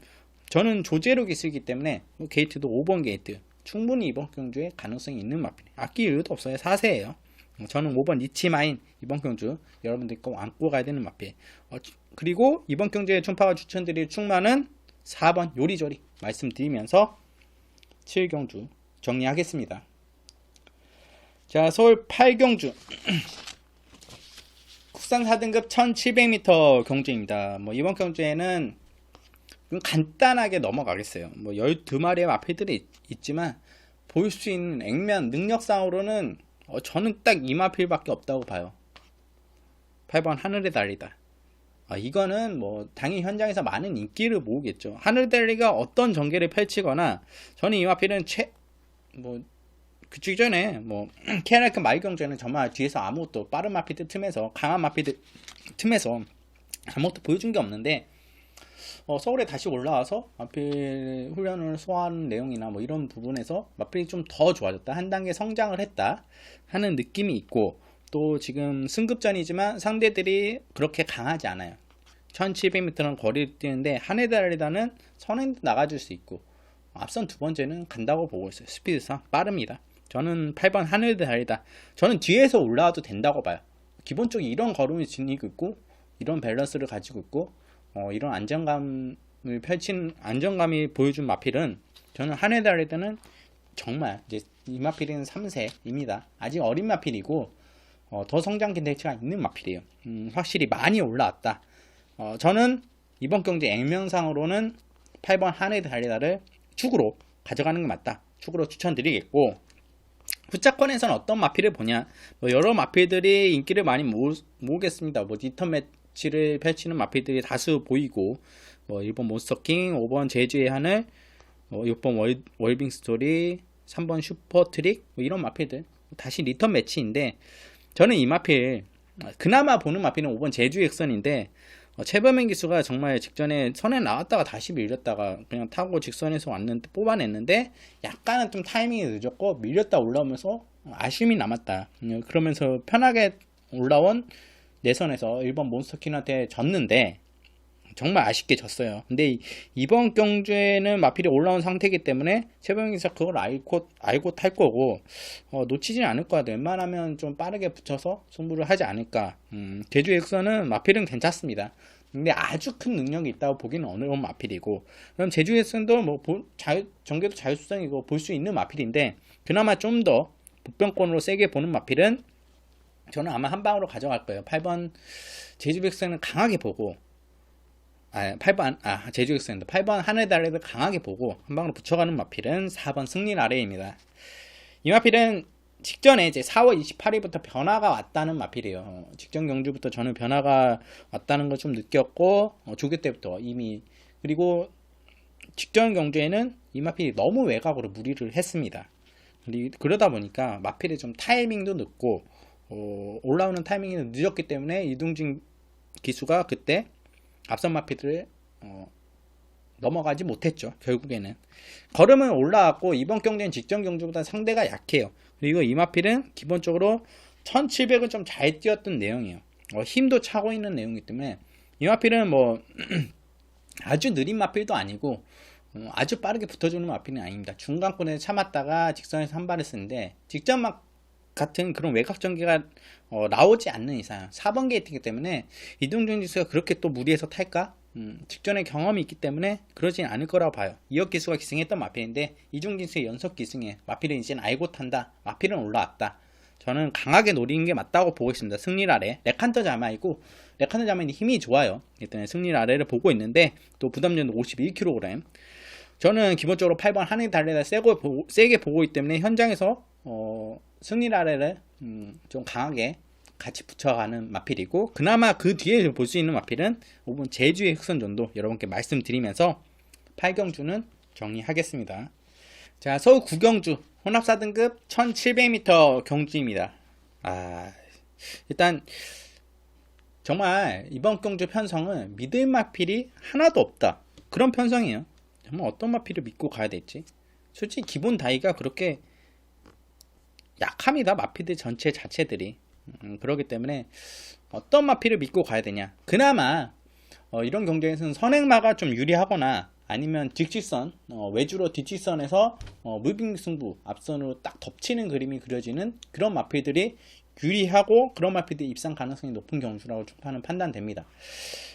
저는 조제루 기수이기 때문에 게이트도 5번 게이트 충분히 이번 경주에 가능성이 있는 마필. 아낄 이유도 없어요. 4세예요. 저는 5번 리치마인 이번 경주 여러분들 꼭 안고 가야 되는 마필. 그리고 이번 경주에 충파가 추천드릴 충마는 4번 요리조리 말씀드리면서 7경주 정리하겠습니다. 자, 서울 8경주 국산 4등급 1700m 경주입니다. 뭐 이번 경주에는 간단하게 넘어가겠어요. 뭐 12마리의 마필들이 있지만 보일 수 있는 액면 능력상으로는 저는 딱 이 마필밖에 없다고 봐요. 8번 하늘의 달리다. 이거는 뭐 당연히 현장에서 많은 인기를 모으겠죠. 하늘의 달리가 어떤 전개를 펼치거나, 저는 이 마필은 그 직전에 케라크 마일 경주에는 정말 뒤에서 아무것도 빠른 마필들 틈에서 강한 마필들 틈에서 아무것도 보여준 게 없는데 서울에 다시 올라와서 마필 훈련을 소화하는 내용이나 뭐 이런 부분에서 마필이 좀 더 좋아졌다, 한 단계 성장을 했다 하는 느낌이 있고, 또 지금 승급전이지만 상대들이 그렇게 강하지 않아요. 1700m는 거리를 뛰는데 한해 달리다는 선행도 나가줄 수 있고, 앞선 두 번째는 간다고 보고 있어요. 스피드상 빠릅니다. 저는 8번 하늘 달리다, 저는 뒤에서 올라와도 된다고 봐요. 기본적으로 이런 걸음을 지니고 있고 이런 밸런스를 가지고 있고 이런 안정감을 펼친 안정감이 보여준 마필은 저는 한해 달릴 때는 정말 이제 이 마필은 3세입니다. 아직 어린 마필이고 더 성장 기대치가 있는 마필이에요. 확실히 많이 올라왔다. 저는 이번 경기 액면상으로는 8번 하네드 달리다를 축으로 가져가는 게 맞다. 축으로 추천드리겠고, 후차권에서는 어떤 마필을 보냐, 여러 마필들이 인기를 많이 모으겠습니다. 리턴 매치를 펼치는 마필들이 다수 보이고, 1번 몬스터킹, 5번 제주의 하늘, 6번 월빙 스토리, 3번 슈퍼 트릭, 이런 마필들 다시 리턴 매치인데, 저는 이 마필 그나마 보는 마필은 5번 제주 액선인데, 최범행 기수가 정말 직전에 선에 나왔다가 다시 밀렸다가 그냥 타고 직선에서 왔는데 뽑아냈는데, 약간은 좀 타이밍이 늦었고 밀렸다 올라오면서 아쉬움이 남았다. 그러면서 편하게 올라온 내선에서 1번 몬스터킹한테 졌는데 정말 아쉽게 졌어요. 근데 이번 경주에는 마필이 올라온 상태이기 때문에 최범행 기수가 그걸 알고 탈 거고, 놓치진 않을 것 같아요. 웬만하면 좀 빠르게 붙여서 승부를 하지 않을까. 제주 액선은 마필은 괜찮습니다. 근데 아주 큰 능력이 있다고 보기는 어려운 마필이고, 그럼 제주 액선도 전개도 자유수성이고 볼 수 있는 마필인데, 그나마 좀 더 보병권으로 세게 보는 마필은 저는 아마 한 방으로 가져갈 거예요. 8번 제주 액선은 강하게 보고, 8번, 제주 액선인데 8번 하늘 달래를 강하게 보고 한 방으로 붙여가는 마필은 4번 승리 아래입니다. 이 마필은 직전에 이제 4월 28일부터 변화가 왔다는 마필이에요. 직전 경주부터 저는 변화가 왔다는 걸 좀 느꼈고, 조교 때부터 이미, 그리고 직전 경주에는 이 마필이 너무 외곽으로 무리를 했습니다. 그러다 보니까 마필이 좀 타이밍도 늦고, 올라오는 타이밍이 늦었기 때문에 이동진 기수가 그때 앞선 마필들을 넘어가지 못했죠. 결국에는 걸음은 올라왔고, 이번 경기는 직전 경주보다 상대가 약해요. 그리고 이 마필은 기본적으로 1700은 좀 잘 뛰었던 내용이에요. 힘도 차고 있는 내용이기 때문에 이 마필은 아주 느린 마필도 아니고 아주 빠르게 붙어주는 마필은 아닙니다. 중간권에 참았다가 직선에서 한 발을 쓰는데, 직전 같은 그런 외곽 전개가 나오지 않는 이상 4번 게이트이기 때문에 이동준 기수가 그렇게 또 무리해서 탈까? 직전에 경험이 있기 때문에 그러진 않을 거라고 봐요. 이혁 기수가 기승했던 마필인데, 이중 기수의 연속 기승에 마필은 이제는 알고 탄다. 마필은 올라왔다. 저는 강하게 노리는 게 맞다고 보고 있습니다. 승리 아래 레칸터 자마이고, 레칸터 자마이 힘이 좋아요. 일단 승리 아래를 보고 있는데, 또 부담전도 51kg. 저는 기본적으로 8번 하늘 달래다 세게 보고 있기 때문에 현장에서 승리 아래를 좀 강하게 같이 붙여가는 마필이고, 그나마 그 뒤에 볼 수 있는 마필은 5번 제주의 흑선전도 여러분께 말씀드리면서 8경주는 정리하겠습니다. 자, 서울 9경주 혼합 4등급 1700m 경주입니다. 일단 정말 이번 경주 편성은 믿을 마필이 하나도 없다, 그런 편성이에요. 정말 어떤 마필을 믿고 가야 될지. 솔직히 기본 다이가 그렇게 약합니다. 마필들 전체 자체들이. 그렇기 때문에 어떤 마필을 믿고 가야 되냐. 그나마 이런 경쟁에서는 선행마가 좀 유리하거나, 아니면 뒷직선, 외주로 뒷직선에서 무빙 승부 앞선으로 딱 덮치는 그림이 그려지는 그런 마필들이 유리하고, 그런 마필들이 입상 가능성이 높은 경주라고 총판은 판단됩니다.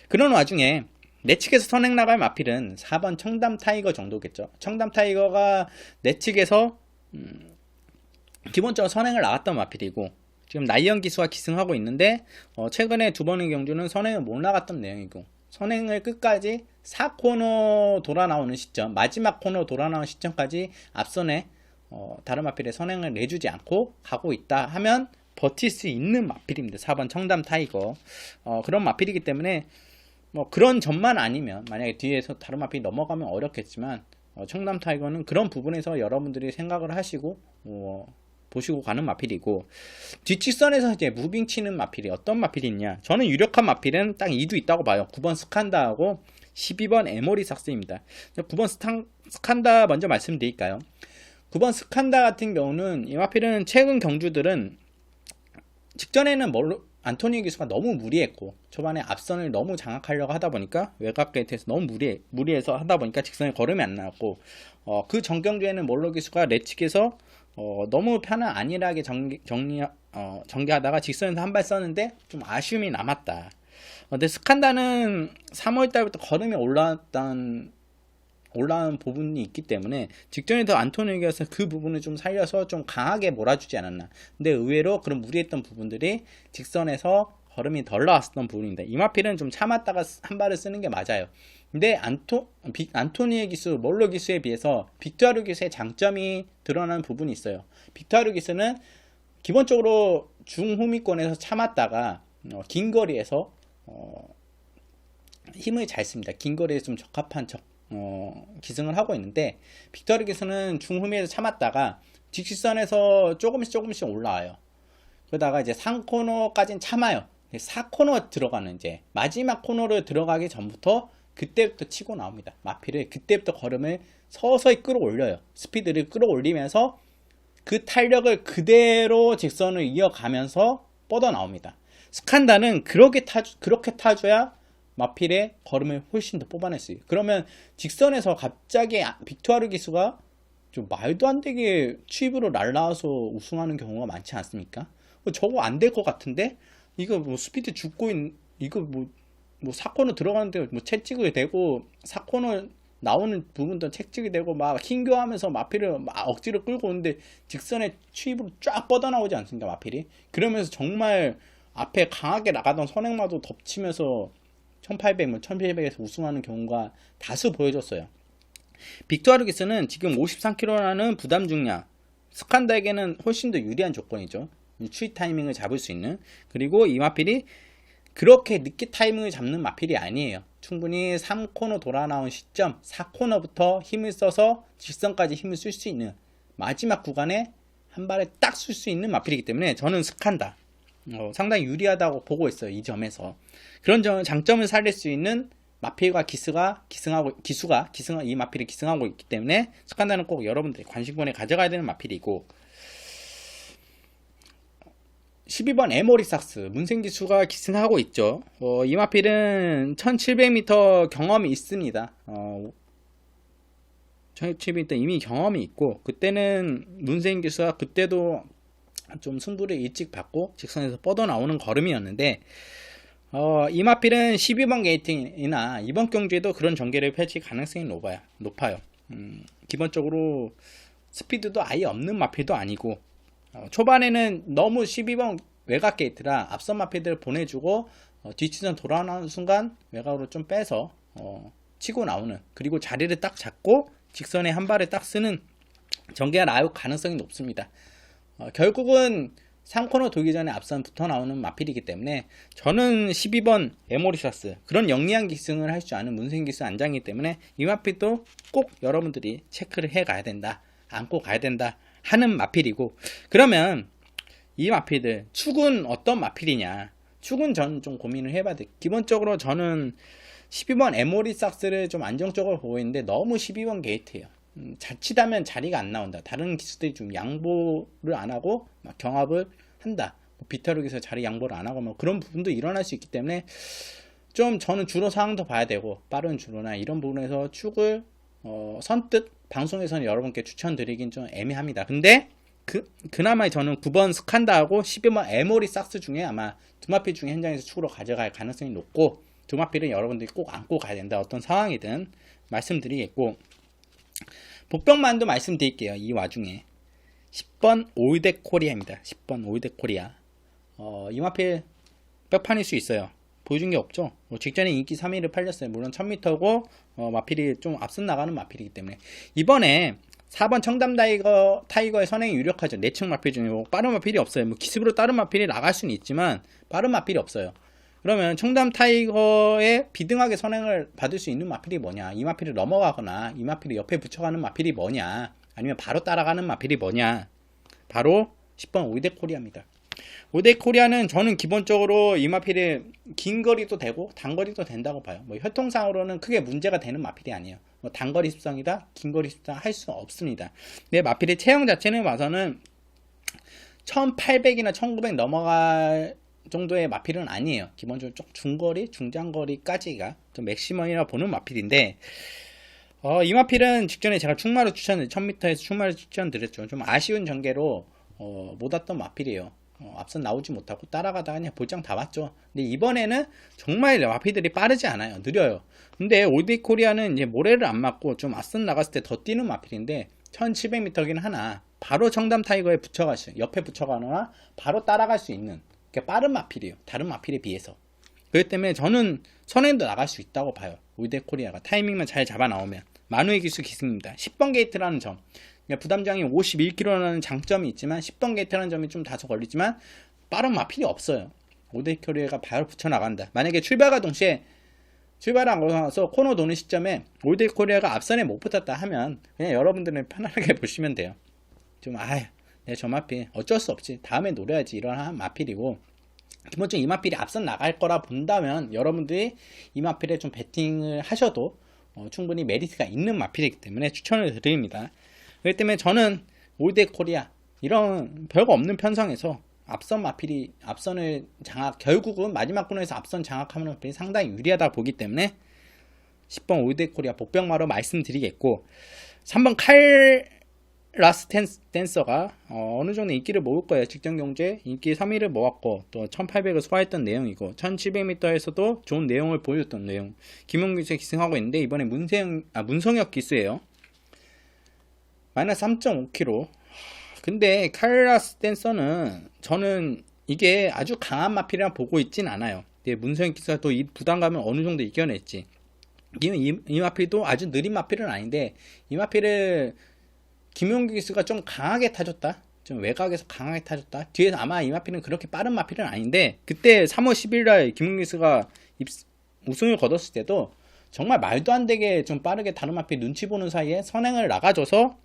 그런 와중에 내 측에서 선행 나갈 마필은 4번 청담 타이거 정도겠죠. 청담 타이거가 내 측에서 기본적으로 선행을 나왔던 마필이고, 지금 나이언 기수가 기승하고 있는데, 최근에 두 번의 경주는 선행을 못 나갔던 내용이고, 선행을 끝까지 4코너 돌아 나오는 시점, 마지막 코너 돌아 나오는 시점까지 앞선에 다른 마필에 선행을 내주지 않고 가고 있다 하면 버틸 수 있는 마필입니다. 4번 청담 타이거. 그런 마필이기 때문에 그런 점만 아니면, 만약에 뒤에서 다른 마필이 넘어가면 어렵겠지만, 청담 타이거는 그런 부분에서 여러분들이 생각을 하시고 보시고 가는 마필이고, 뒷직선에서 이제 무빙 치는 마필이 어떤 마필이 있냐. 저는 유력한 마필은 딱 2두 있다고 봐요. 9번 스칸다하고 12번 에모리삭스입니다. 9번 스칸다 먼저 말씀드릴까요? 9번 스칸다 같은 경우는, 이 마필은 최근 경주들은 직전에는 안토니오 기수가 너무 무리했고, 초반에 앞선을 너무 장악하려고 하다 보니까 외곽 게이트에서 너무 무리해서 하다 보니까 직선에 걸음이 안 나왔고, 그 전경주에는 몰로 기수가 내측에서 너무 편한 안일하게 전개하다가 직선에서 한 발 썼는데 좀 아쉬움이 남았다. 근데 스칸다는 3월달부터 걸음이 올라왔던 올라온 부분이 있기 때문에 직전에도 안토니오에서 그 부분을 좀 살려서 좀 강하게 몰아주지 않았나. 근데 의외로 그런 무리했던 부분들이 직선에서 걸음이 덜 나왔었던 부분인데 이마필은 좀 참았다가 한 발을 쓰는 게 맞아요. 근데 안토니의 기수, 몰로 기수에 비해서 빅토르 기수의 장점이 드러나는 부분이 있어요. 빅토르 기수는 기본적으로 중후미권에서 참았다가 긴 거리에서 힘을 잘 씁니다. 긴 거리에 좀 적합한 기승을 하고 있는데 빅토르 기수는 중후미에서 참았다가 직시선에서 조금씩 올라와요. 그러다가 이제 3코너까지는 참아요. 4코너 들어가는 이제 마지막 코너를 들어가기 전부터 그때부터 치고 나옵니다. 마필을 그때부터 걸음을 서서히 끌어올려요. 스피드를 끌어올리면서 그 탄력을 그대로 직선을 이어가면서 뻗어 나옵니다. 스칸다는 그렇게 타줘야 마필의 걸음을 훨씬 더 뽑아낼 수 있어요. 그러면 직선에서 갑자기 빅토르 기수가 좀 말도 안 되게 추입으로 날라와서 우승하는 경우가 많지 않습니까? 저거 안 될 것 같은데? 이거 뭐 스피드 죽고 이거 뭐 4코너 들어가는데 뭐 채찍을 대고 4코너 나오는 부분도 채찍이 되고 막 킹교하면서 마필을 막 억지로 끌고 오는데 직선에 추입으로 쫙 뻗어나오지 않습니까, 마필이? 그러면서 정말 앞에 강하게 나가던 선행마도 덮치면서 1800, 1700에서 우승하는 경우가 다수 보여줬어요. 빅토르 기스는 지금 53kg라는 부담 중량, 스칸다에게는 훨씬 더 유리한 조건이죠. 추입 타이밍을 잡을 수 있는. 그리고 이 마필이 그렇게 늦게 타이밍을 잡는 마필이 아니에요. 충분히 3코너 돌아 나온 시점 4코너부터 힘을 써서 직선까지 힘을 쓸 수 있는 마지막 구간에 한 발에 딱 쓸 수 있는 마필이기 때문에 저는 스칸다 상당히 유리하다고 보고 있어요. 이 점에서 그런 장점을 살릴 수 있는 마필과 기수가 이 마필이 기승하고 있기 때문에 스칸다는 꼭 여러분들이 관심권에 가져가야 되는 마필이고, 12번 에모리삭스 문생기수가 기승하고 있죠. 이 마필은 1700m 경험이 있습니다. 1700m 이미 경험이 있고, 그때는 문생기수가 그때도 좀 승부를 일찍 받고 직선에서 뻗어나오는 걸음이었는데, 이 마필은 12번 게이팅이나 이번 경주에도 그런 전개를 펼칠 가능성이 높아요. 기본적으로 스피드도 아예 없는 마필도 아니고, 초반에는 너무 12번 외곽 게이트라 앞선 마필들을 보내주고 뒷치선 돌아오는 순간 외곽으로 좀 빼서 치고 나오는, 그리고 자리를 딱 잡고 직선에 한 발을 딱 쓰는 전개가 나올 가능성이 높습니다. 결국은 3코너 돌기 전에 앞선 붙어 나오는 마필이기 때문에 저는 12번 에모리사스, 그런 영리한 기승을 할 줄 아는 문생기수 안장이기 때문에 이 마필도 꼭 여러분들이 체크를 해 가야 된다, 안고 가야 된다 하는 마필이고, 그러면 이 마필들 축은 어떤 마필이냐? 축은 저는 좀 고민을 해봐야 돼. 기본적으로 저는 12번 에모리삭스를 좀 안정적으로 보고 있는데 너무 12번 게이트예요. 자칫하면 자리가 안 나온다. 다른 기수들이 좀 양보를 안 하고 막 경합을 한다. 비타룩에서 자리 양보를 안 하고 뭐 그런 부분도 일어날 수 있기 때문에 좀 저는 주로 상황도 봐야 되고, 빠른 주로나 이런 부분에서 축을 선뜻 방송에서는 여러분께 추천드리긴 좀 애매합니다. 근데 그나마 저는 9번 스칸다하고 12번 에모리삭스 중에 아마 두 마필 중에 현장에서 축으로 가져갈 가능성이 높고, 두 마필은 여러분들이 꼭 안고 가야 된다. 어떤 상황이든 말씀드리겠고, 복병만도 말씀드릴게요. 이 와중에 10번 올댓 코리아입니다. 10번 올댓 코리아. 이 마필 뼈판일 수 있어요. 보여준 게 없죠. 직전에 인기 3위를 팔렸어요. 물론 1000m고 마필이 좀 앞서 나가는 마필이기 때문에. 이번에 4번 청담 타이거의 선행이 유력하죠. 내측 마필 중에 빠른 마필이 없어요. 기습으로 다른 마필이 나갈 수는 있지만 빠른 마필이 없어요. 그러면 청담 타이거에 비등하게 선행을 받을 수 있는 마필이 뭐냐? 이 마필을 넘어가거나 이 마필을 옆에 붙여가는 마필이 뭐냐? 아니면 바로 따라가는 마필이 뭐냐? 바로 10번 올댓 코리아입니다. 올댓 코리아는 저는 기본적으로 이 마필이 긴 거리도 되고 단거리도 된다고 봐요. 혈통상으로는 크게 문제가 되는 마필이 아니에요. 단거리 습성이다, 긴거리 습성 할 수 없습니다. 근데 마필의 체형 자체는 봐서는 1800이나 1900 넘어갈 정도의 마필은 아니에요. 기본적으로 좀 중거리, 중장거리까지가 좀 맥시멈이라 보는 마필인데, 이 마필은 직전에 제가 충마를 1000m에서 충마를 추천드렸죠. 좀 아쉬운 전개로 못 왔던 마필이에요. 앞선 나오지 못하고 따라가다가 그냥 볼장 다 왔죠. 근데 이번에는 정말 마피들이 빠르지 않아요. 느려요. 근데 올드 코리아는 이제 모래를 안 맞고 좀 앞선 나갔을 때 더 뛰는 마필인데 1700m긴 하나 바로 청담 타이거에 옆에 붙여가거나 바로 따라갈 수 있는 빠른 마필이에요. 다른 마필에 비해서. 그렇기 때문에 저는 선행도 나갈 수 있다고 봐요. 올드 코리아가 타이밍만 잘 잡아 나오면. 만우의 기수 기승입니다. 10번 게이트라는 점. 부담장이 51km라는 장점이 있지만 10번 게이트라는 점이 좀 다소 걸리지만 빠른 마필이 없어요. 올드 코리아가 바로 붙여나간다. 만약에 출발과 동시에 출발하고 나서 코너 도는 시점에 올드 코리아가 앞선에 못 붙었다 하면 그냥 여러분들은 편안하게 보시면 돼요. 저 마필 어쩔 수 없지. 다음에 노려야지. 이런 마필이고 기본적으로 이 마필이 앞선 나갈 거라 본다면 여러분들이 이 마필에 좀 베팅을 하셔도 충분히 메리트가 있는 마필이기 때문에 추천을 드립니다. 그렇기 때문에 저는 올드 코리아 이런 별거 없는 편성에서 앞선 마필이 앞선을 결국은 마지막 코너에서 앞선 장악하는 마필이 상당히 유리하다 보기 때문에 10번 올드 코리아 복병마로 말씀드리겠고 3번 칼라스 댄서가 어느 정도 인기를 모을 거예요. 직전 경주에 인기 3위를 모았고 또 1800을 소화했던 내용이고 1700m에서도 좋은 내용을 보여줬던 내용. 김용규 기수에 기승하고 있는데 이번에 문성혁 기수예요. 마이너스 3.5kg. 근데 칼라스 댄서는 저는 이게 아주 강한 마필이라 보고 있진 않아요. 문성혁 기수가 또 이 부담감을 어느 정도 이겨냈지. 이 마필도 아주 느린 마필은 아닌데 이 마필을 김용규 기수가 좀 강하게 타줬다. 좀 외곽에서 강하게 타줬다. 뒤에서 아마 이 마필은 그렇게 빠른 마필은 아닌데 그때 3월 10일날 김용규 기수가 우승을 거뒀을 때도 정말 말도 안 되게 좀 빠르게 다른 마필 눈치 보는 사이에 선행을 나가줘서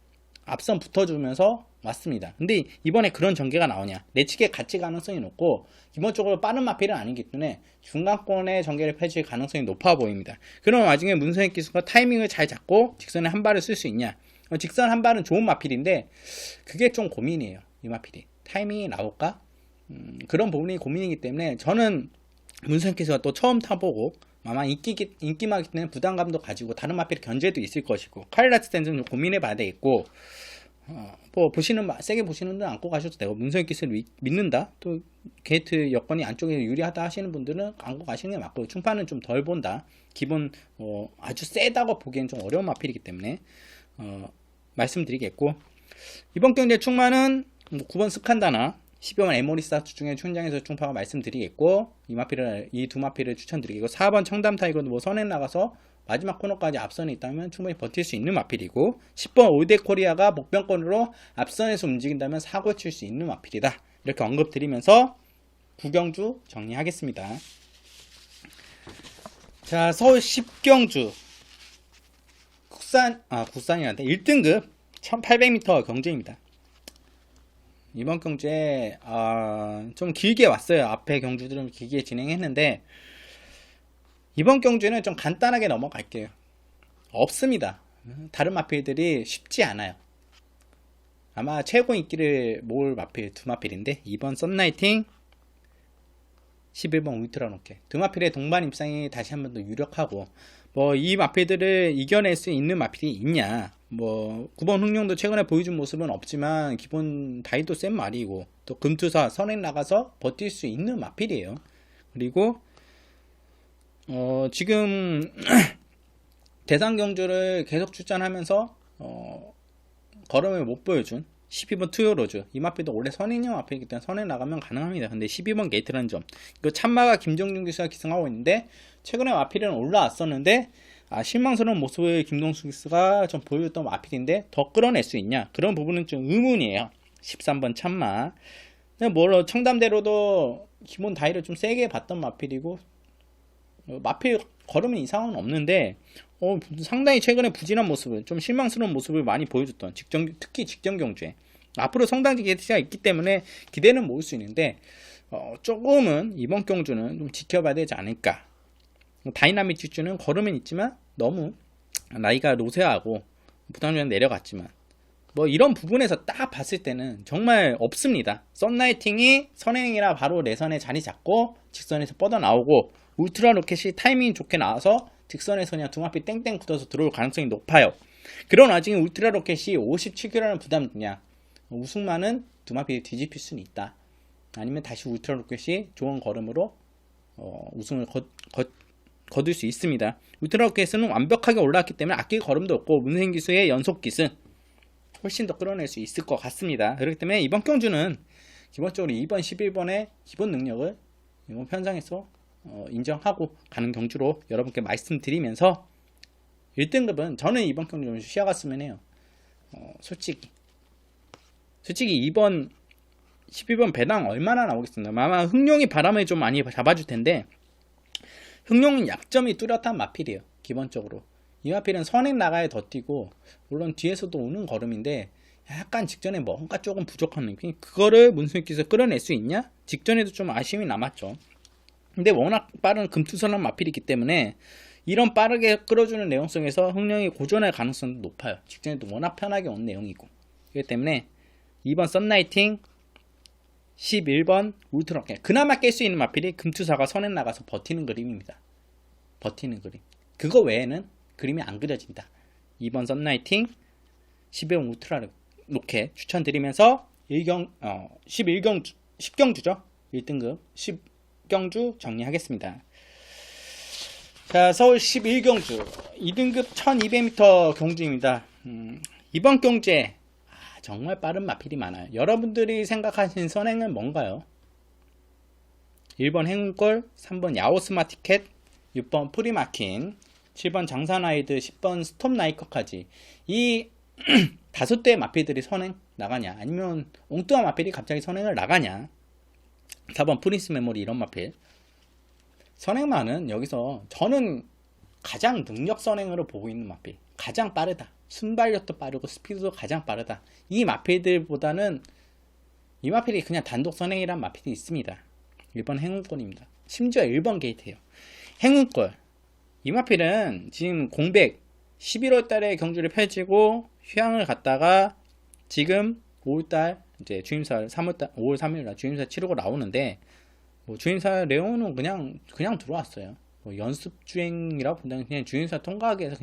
앞선 붙어주면서 왔습니다. 근데 이번에 그런 전개가 나오냐? 내치기에 같이 가능성이 높고 기본적으로 빠른 마필은 아니기 때문에 중간권의 전개를 펼칠 가능성이 높아 보입니다. 그럼 나중에 문성혁 기수가 타이밍을 잘 잡고 직선에 한 발을 쓸 수 있냐? 직선 한 발은 좋은 마필인데 그게 좀 고민이에요. 이 마필이 타이밍이 나올까? 그런 부분이 고민이기 때문에 저는 문성혁 기수가 또 처음 타보고 아마 인기마기 때문에 부담감도 가지고 다른 마필 견제도 있을 것이고 칼라스 댄스는 좀 고민해 봐야 되겠고 세게 보시는 분들은 안고 가셔도 되고 문성혁 기수를 믿는다 또 게이트 여건이 안쪽에 유리하다 하시는 분들은 안고 가시는 게 맞고 충파는 좀 덜 본다 기본 아주 세다고 보기엔 좀 어려운 마필이기 때문에 말씀드리겠고 이번 경기의 충마는 9번 스칸다나 12번 에모리사투 중에 현장에서 충파가 말씀드리겠고 이 두 마필을 추천드리겠고 4번 청담 타이거도 선행 나가서 마지막 코너까지 앞선에 있다면 충분히 버틸 수 있는 마필이고 10번 올드 코리아가 목변권으로 앞선에서 움직인다면 사고 칠 수 있는 마필이다. 이렇게 언급드리면서 구경주 정리하겠습니다. 자, 서울 10경주 국산이란데 1등급 1800m 경주입니다. 이번 경주에 좀 길게 왔어요. 앞에 경주들은 길게 진행했는데 이번 경주에는 좀 간단하게 넘어갈게요. 없습니다. 다른 마필들이 쉽지 않아요. 아마 최고 인기를 모을 마필 두 마필인데 2번 썬라이팅 11번 울트라 로켓 두 마필의 동반 입상이 다시 한 번 더 유력하고 이 마필들을 이겨낼 수 있는 마필이 있냐 9번 흥룡도 최근에 보여준 모습은 없지만 기본 다이도 센 말이고 또 금투사 선행 나가서 버틸 수 있는 마필이에요. 그리고 지금 대상 경주를 계속 출전하면서 걸음을 못 보여준 12번 투요로즈 이 마필도 원래 선행형 마필이기 때문에 선행 나가면 가능합니다. 근데 12번 게이트라는 점 이거 참마가 김정준 기수가 기승하고 있는데 최근에 마필은 올라왔었는데 실망스러운 모습을 김동수 기수가 좀 보여줬던 마필인데 더 끌어낼 수 있냐 그런 부분은 좀 의문이에요. 13번 참마 청담대로도 기본 다이를 좀 세게 봤던 마필이고 마필 걸으면 이상은 없는데 상당히 최근에 부진한 모습을 좀 실망스러운 모습을 많이 보여줬던 특히 직전 경주에 앞으로 성장지 게이트가 있기 때문에 기대는 모을 수 있는데 조금은 이번 경주는 좀 지켜봐야 되지 않을까. 다이나믹 지주는 걸으면 있지만 너무 나이가 노쇠하고 부담감이 내려갔지만 이런 부분에서 딱 봤을 때는 정말 없습니다. 썬라이팅이 선행이라 바로 내선에 자리 잡고 직선에서 뻗어나오고 울트라 로켓이 타이밍 좋게 나와서 직선에서 그냥 두 마필 땡땡 붙어서 들어올 가능성이 높아요. 그런 와중에 울트라 로켓이 57kg라는 부담이 드냐 우승만은 두 마필이 뒤집힐 수는 있다. 아니면 다시 울트라 로켓이 좋은 걸음으로 우승을 거둘 수 있습니다. 울트라 로켓은 완벽하게 올라왔기 때문에 아낄 걸음도 없고 문세인 기수의 연속 기승 훨씬 더 끌어낼 수 있을 것 같습니다. 그렇기 때문에 이번 경주는 기본적으로 2번, 11번의 기본 능력을 이번 편성에서 인정하고 가는 경주로 여러분께 말씀드리면서 1등급은 저는 이번 경주 좀 쉬어갔으면 해요. 솔직히 2번 12번 배당 얼마나 나오겠습니까? 아마 흥룡이 바람을 좀 많이 잡아줄 텐데 흥룡은 약점이 뚜렷한 마필이에요. 기본적으로 이 마필은 선행 나가에 더 뛰고 물론 뒤에서도 오는 걸음인데 약간 직전에 뭔가 조금 부족한 느낌. 그거를 문수익기에서 끌어낼 수 있냐? 직전에도 좀 아쉬움이 남았죠. 근데 워낙 빠른 금투선한 마필이기 때문에 이런 빠르게 끌어주는 내용성에서 흥룡이 고전할 가능성도 높아요. 직전에도 워낙 편하게 온 내용이고. 그렇기 때문에 2번 썬라이팅, 11번 울트라로켓. 그나마 깰 수 있는 마필이 금투사가 선에 나가서 버티는 그림입니다. 버티는 그림. 그거 외에는 그림이 안 그려진다. 2번 썬라이팅, 11번 울트라로켓 추천드리면서 10경주죠. 1등급 10경주 정리하겠습니다. 자, 서울 11경주 2등급 1200m 경주입니다. 이번 경주에 정말 빠른 마필이 많아요. 여러분들이 생각하신 선행은 뭔가요? 1번 행운골, 3번 야오스마 티켓, 6번 프리마킨, 7번 장산아이드, 10번 스톱나이커까지 이 5대의 마필들이 선행 나가냐, 아니면 엉뚱한 마필이 갑자기 선행을 나가냐. 4번 프린스 메모리 이런 마필. 선행만은 여기서 저는 가장 능력 선행으로 보고 있는 마필. 가장 빠르다. 순발력도 빠르고 스피드도 가장 빠르다. 이 마필들보다는 이 마필이 그냥 단독 선행이란 마필이 있습니다. 1번 행운권입니다. 심지어 1번 게이트예요. 행운권. 이 마필은 지금 공백 11월 달에 경주를 펼치고 휴양을 갔다가 지금 5월달 이제 주임설 5월 3일 날 주임설 치르고 나오는데 주임사 레오는 그냥 들어왔어요. 연습 주행이라고 본다면 그냥 주임사 통과하기 위해서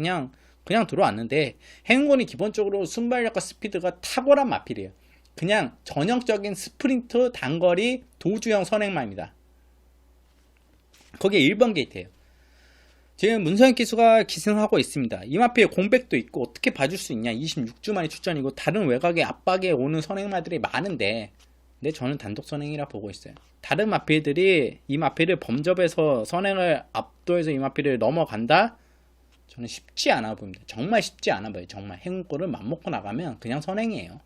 그냥 들어왔는데 행운권이 기본적으로 순발력과 스피드가 탁월한 마필이에요. 그냥 전형적인 스프린트 단거리 도주형 선행마입니다. 거기에 1번 게이트예요. 지금 문서영 기수가 기승하고 있습니다. 이 마필에 공백도 있고 어떻게 봐줄 수 있냐. 26주 만에 출전이고 다른 외곽에 압박에 오는 선행마들이 많은데 근데 저는 단독 선행이라 보고 있어요. 다른 마필들이 이 마필을 범접해서 선행을 압도해서 이 마필을 넘어간다? 저는 쉽지 않아 보입니다. 정말 쉽지 않아 보여요. 정말 행운권을 맘먹고 나가면 그냥 선행이에요.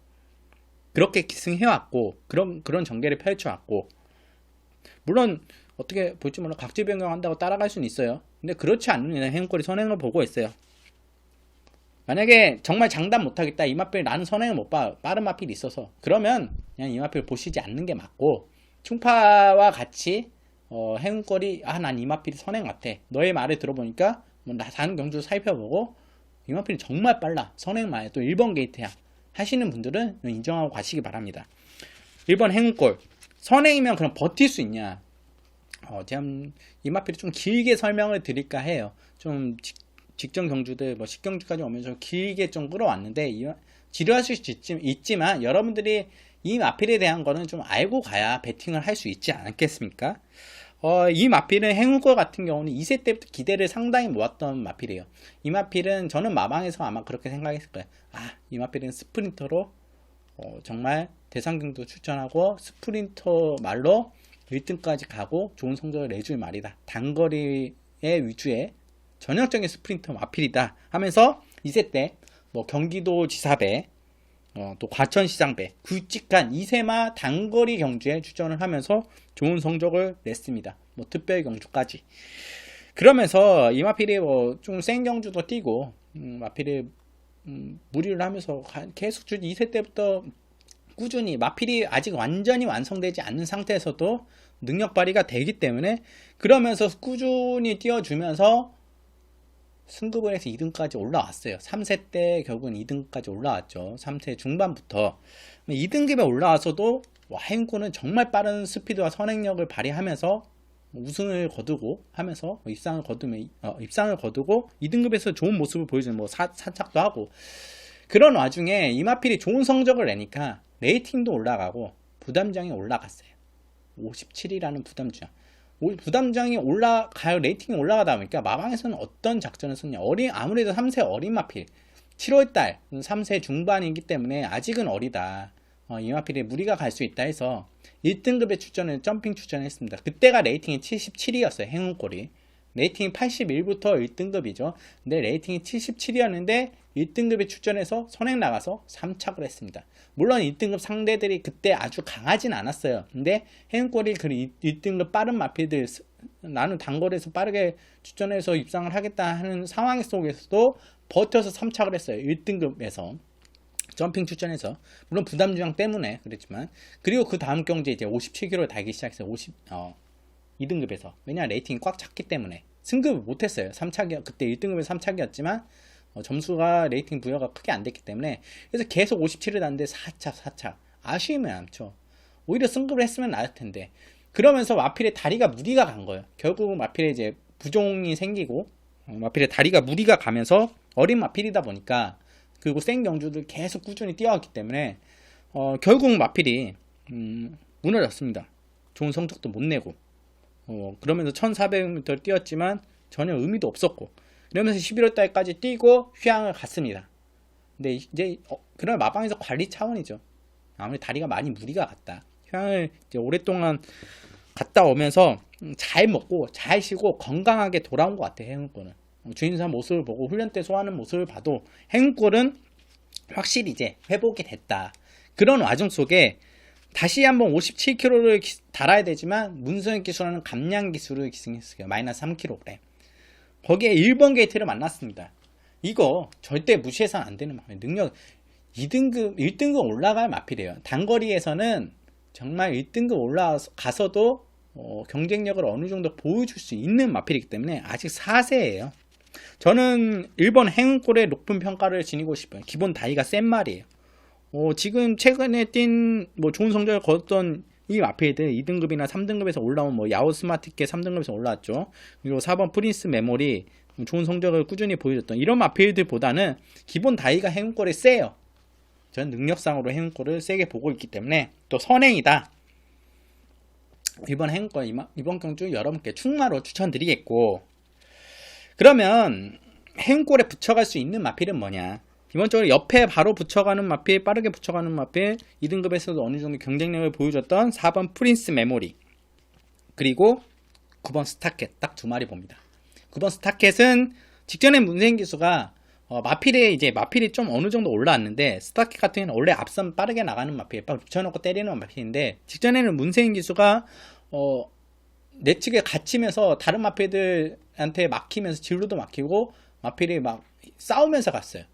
그렇게 기승해왔고 그런 전개를 펼쳐왔고 물론 어떻게 볼지 몰라 각질 변경한다고 따라갈 수는 있어요. 근데 그렇지 않는 이상 행운권이 선행을 보고 있어요. 만약에 정말 장담 못하겠다. 이 마필 나는 선행을 못 봐. 빠른 마필이 있어서. 그러면 그냥 이 마필 보시지 않는 게 맞고 충파와 같이 행운권이 난 이 마필이 선행 같아. 너의 말을 들어보니까 나 다른 경주 살펴보고 이 마필이 정말 빨라. 선행마에 또 1번 게이트야. 하시는 분들은 인정하고 가시기 바랍니다. 1번 행운골. 선행이면 그럼 버틸 수 있냐. 제가 이 마필이 좀 길게 설명을 드릴까 해요. 좀 직전 경주들 10경주까지 오면서 길게 좀 끌어왔는데 지루하실 수 있지만 여러분들이 이 마필에 대한 거는 좀 알고 가야 배팅을 할 수 있지 않겠습니까? 이 마필은 행운골 같은 경우는 2세 때부터 기대를 상당히 모았던 마필이에요. 이 마필은 저는 마방에서 아마 그렇게 생각했을 거예요. 이 마필은 스프린터로 정말 대상경도 출전하고 스프린터 말로 1등까지 가고 좋은 성적을 내줄 말이다. 단거리의 위주의 전형적인 스프린터 마필이다 하면서 2세 때 경기도 지사배 또 과천시장배 굵직한 2세마 단거리 경주에 출전을 하면서 좋은 성적을 냈습니다. 특별 경주까지. 그러면서 이 마필이 좀 센 경주도 뛰고 마필이 무리를 하면서 계속 2세 때부터 꾸준히 마필이 아직 완전히 완성되지 않는 상태에서도 능력 발휘가 되기 때문에 그러면서 꾸준히 뛰어주면서 승급을 해서 2등까지 올라왔어요. 3세 때 결국은 2등까지 올라왔죠. 3세 중반부터 2등급에 올라와서도 행운권은 정말 빠른 스피드와 선행력을 발휘하면서 우승을 거두고 하면서 입상을 거두고 2등급에서 좋은 모습을 보여주는 사착도 하고 그런 와중에 이마필이 좋은 성적을 내니까 레이팅도 올라가고 부담장이 올라갔어요. 57이라는 부담주장. 부담주장이 레이팅이 올라가다 보니까 마방에서는 어떤 작전을 썼냐. 아무래도 3세 어린 마필. 7월달 3세 중반이기 때문에 아직은 어리다. 이 마필에 무리가 갈 수 있다 해서 1등급에 점핑 추천을 했습니다. 그때가 레이팅이 77이었어요. 행운꼴이. 레이팅이 81부터 1등급이죠. 근데 레이팅이 77이었는데 1등급에 추천해서 선행 나가서 3착을 했습니다. 물론 1등급 상대들이 그때 아주 강하진 않았어요. 근데 행운꼴이 그 1등급 빠른 마필들 나는 단거리에서 빠르게 추천해서 입상을 하겠다 하는 상황 속에서도 버텨서 3착을 했어요. 1등급에서 점핑 추천해서. 물론 부담주장 때문에 그랬지만. 그리고 그 다음 경제 이제 57kg를 달기 시작했어요. 2등급에서. 왜냐 레이팅이 꽉 찼기 때문에. 승급을 못했어요. 3착이 그때 1등급에서 3착이었지만 점수가 레이팅 부여가 크게 안 됐기 때문에. 그래서 계속 57을 났는데 4착. 아쉬움이 많죠. 오히려 승급을 했으면 나을 텐데. 그러면서 마필의 다리가 무리가 간 거예요. 결국 마필에 이제 부종이 생기고 마필의 다리가 무리가 가면서 어린 마필이다 보니까 그리고 생 경주들 계속 꾸준히 뛰어왔기 때문에 결국 마필이 무너졌습니다. 좋은 성적도 못 내고 그러면서 1400m 뛰었지만 전혀 의미도 없었고 이러면서 11월 달까지 뛰고 휴양을 갔습니다. 근데 이제 그런 마방에서 관리 차원이죠. 아무래도 다리가 많이 무리가 갔다. 휴양을 이제 오랫동안 갔다 오면서 잘 먹고 잘 쉬고 건강하게 돌아온 것 같아요. 행운권은 주인사 모습을 보고 훈련 때 소화하는 모습을 봐도 행운권은 확실히 이제 회복이 됐다. 그런 와중 속에 다시 한번 57kg를 달아야 되지만 문성혁 기수라는 감량 기수를 기승했어요. 마이너스 3kg. 거기에 1번 게이트를 만났습니다. 이거 절대 무시해서는 안 되는 마필. 능력 1등급 올라갈 마필이에요. 단거리에서는 정말 1등급 올라가서도 경쟁력을 어느 정도 보여줄 수 있는 마필이기 때문에 아직 4세예요. 저는 1번 행운골의 높은 평가를 지니고 싶어요. 기본 다이가 센 말이에요. 지금 최근에 뛴 좋은 성적을 거뒀던 이 마필들 2등급이나 3등급에서 올라온 야오 스마트께 3등급에서 올라왔죠. 그리고 4번 프린스 메모리 좋은 성적을 꾸준히 보여줬던 이런 마필들보다는 기본 다이가 행운골이 세요. 저는 능력상으로 행운골을 세게 보고 있기 때문에 또 선행이다. 이번 행운골 이번 경주 여러분께 충마로 추천드리겠고, 그러면 행운골에 붙여갈 수 있는 마필은 뭐냐? 기본적으로 옆에 바로 붙여가는 마필, 빠르게 붙여가는 마필, 2등급에서도 어느 정도 경쟁력을 보여줬던 4번 프린스 메모리, 그리고 9번 스타켓, 딱 두 마리 봅니다. 9번 스타켓은 직전에 문세인 기수가 마필이 좀 어느 정도 올라왔는데, 스타켓 같은 경우는 원래 앞선 빠르게 나가는 마필, 붙여놓고 때리는 마필인데, 직전에는 문세인 기수가 내측에 갇히면서 다른 마필들한테 막히면서 진로도 막히고 마필이 막 싸우면서 갔어요.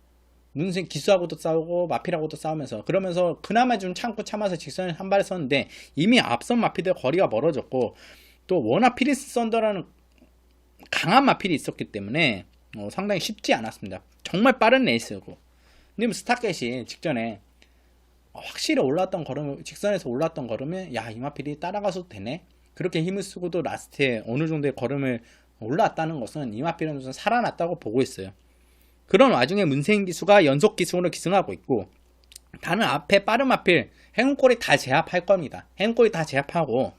문세인 기수하고도 싸우고 마필하고도 싸우면서, 그러면서 그나마 좀 참아서 직선을 한 발 썼는데 이미 앞선 마필들 거리가 멀어졌고, 또 워낙 피리스 썬더라는 강한 마필이 있었기 때문에 상당히 쉽지 않았습니다. 정말 빠른 레이스고. 근데 스타켓이 직전에 확실히 올라왔던 걸음, 직선에서 올라왔던 걸음에 야, 이 마필이 따라가서도 되네, 그렇게 힘을 쓰고도 라스트에 어느 정도의 걸음을 올라왔다는 것은 이 마필은 좀 살아났다고 보고 있어요. 그런 와중에 문세인 기수가 연속 기승으로 기승하고 있고, 다른 앞에 빠른 마필 행운골이 다 제압할 겁니다. 행운골이 다 제압하고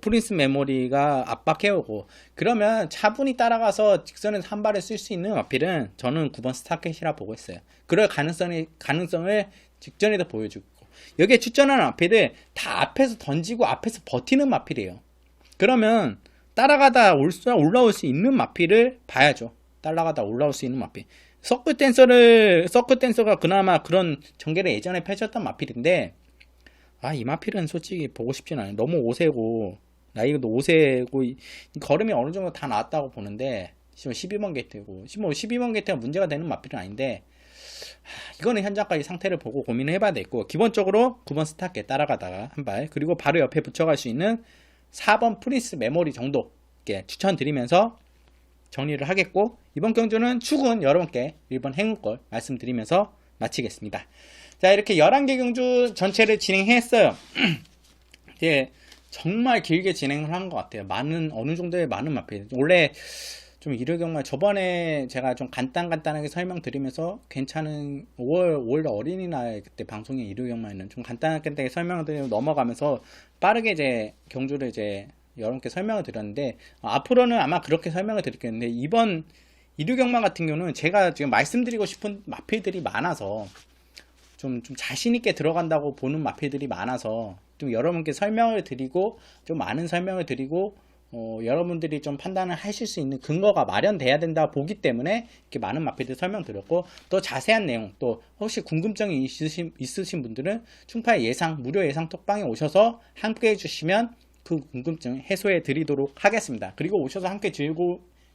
프린스 메모리가 압박해오고, 그러면 차분히 따라가서 직선에서 한 발을 쓸 수 있는 마필은 저는 9번 스타켓이라 보고 있어요. 그럴 가능성을 직전에도 보여주고, 여기에 추천하는 마필들 다 앞에서 던지고 앞에서 버티는 마필이에요. 그러면 따라가다 올라올 수 있는 마필을 봐야죠. 따라가다 올라올 수 있는 마필. 서클 댄서가 그나마 그런 전개를 예전에 펼쳤던 마필인데, 이 마필은 솔직히 보고 싶진 않아요. 너무 5세고, 나이도 5세고, 걸음이 어느 정도 다 나왔다고 보는데, 12번 게이트고, 12번 게이트가 문제가 되는 마필은 아닌데, 이거는 현장까지 상태를 보고 고민을 해봐야 되겠고, 기본적으로 9번 스타켓 따라가다가 한 발, 그리고 바로 옆에 붙여갈 수 있는 4번 프린스 메모리 정도 추천드리면서 정리를 하겠고, 이번 경주는 축은 여러분께 1번 행운골 말씀드리면서 마치겠습니다. 자, 이렇게 11개 경주 전체를 진행했어요. 이제 정말 길게 진행을 한 것 같아요. 어느 정도의 많은 마필. 원래 좀 일요 경마 저번에 제가 좀 간단하게 설명드리면서 괜찮은 5월 어린이날 그때 방송에 일요 경마에는 좀 간단하게 설명을 드리고 넘어가면서 빠르게 이제 경주를 이제 여러분께 설명을 드렸는데 앞으로는 아마 그렇게 설명을 드리겠는데 이번 일요 경마 같은 경우는 제가 지금 말씀드리고 싶은 마필들이 많아서 좀 자신 있게 들어간다고 보는 마필들이 많아서 좀 여러분께 설명을 드리고 좀 많은 설명을 드리고 여러분들이 좀 판단을 하실 수 있는 근거가 마련돼야 된다 보기 때문에 이렇게 많은 마필들 설명드렸고 또 자세한 내용 또 혹시 궁금증이 있으신 분들은 충파의 무료 예상 톡방에 오셔서 함께 해주시면 그 궁금증 해소해 드리도록 하겠습니다. 그리고 오셔서 함께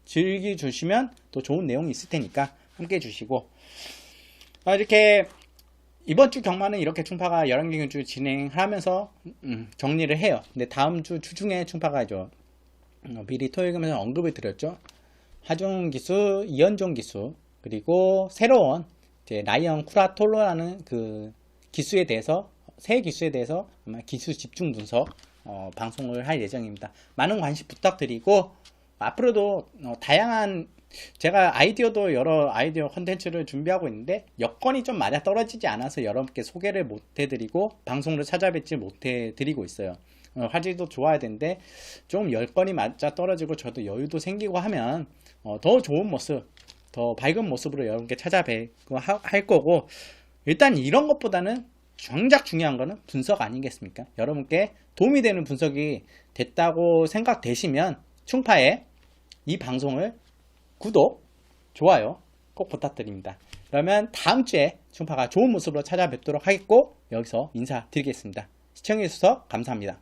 즐기주시면 또 좋은 내용이 있을 테니까 함께 해주시고 이렇게 이번 주 경마는 이렇게 충파가 11개 경주 진행하면서 정리를 해요. 근데 다음 주 주중에 충파가 미리 토요일 금에서 언급을 드렸죠. 하중 기수, 이연종 기수, 그리고 새로운 이제 라이언 쿠라톨로라는 그 기수에 대해서 새 기수에 대해서 아마 기수 집중 분석 방송을 할 예정입니다. 많은 관심 부탁드리고 앞으로도 다양한 제가 여러 아이디어 컨텐츠를 준비하고 있는데 여건이 좀 맞아 떨어지지 않아서 여러분께 소개를 못 해드리고 방송을 찾아뵙지 못 해드리고 있어요. 화질도 좋아야 되는데 좀 여건이 맞아 떨어지고 저도 여유도 생기고 하면 더 좋은 모습, 더 밝은 모습으로 여러분께 찾아뵙고 할 거고 일단 이런 것보다는 정작 중요한 거는 분석 아니겠습니까? 여러분께 도움이 되는 분석이 됐다고 생각되시면 충파에 이 방송을 구독, 좋아요 꼭 부탁드립니다. 그러면 다음 주에 충파가 좋은 모습으로 찾아뵙도록 하겠고 여기서 인사드리겠습니다. 시청해주셔서 감사합니다.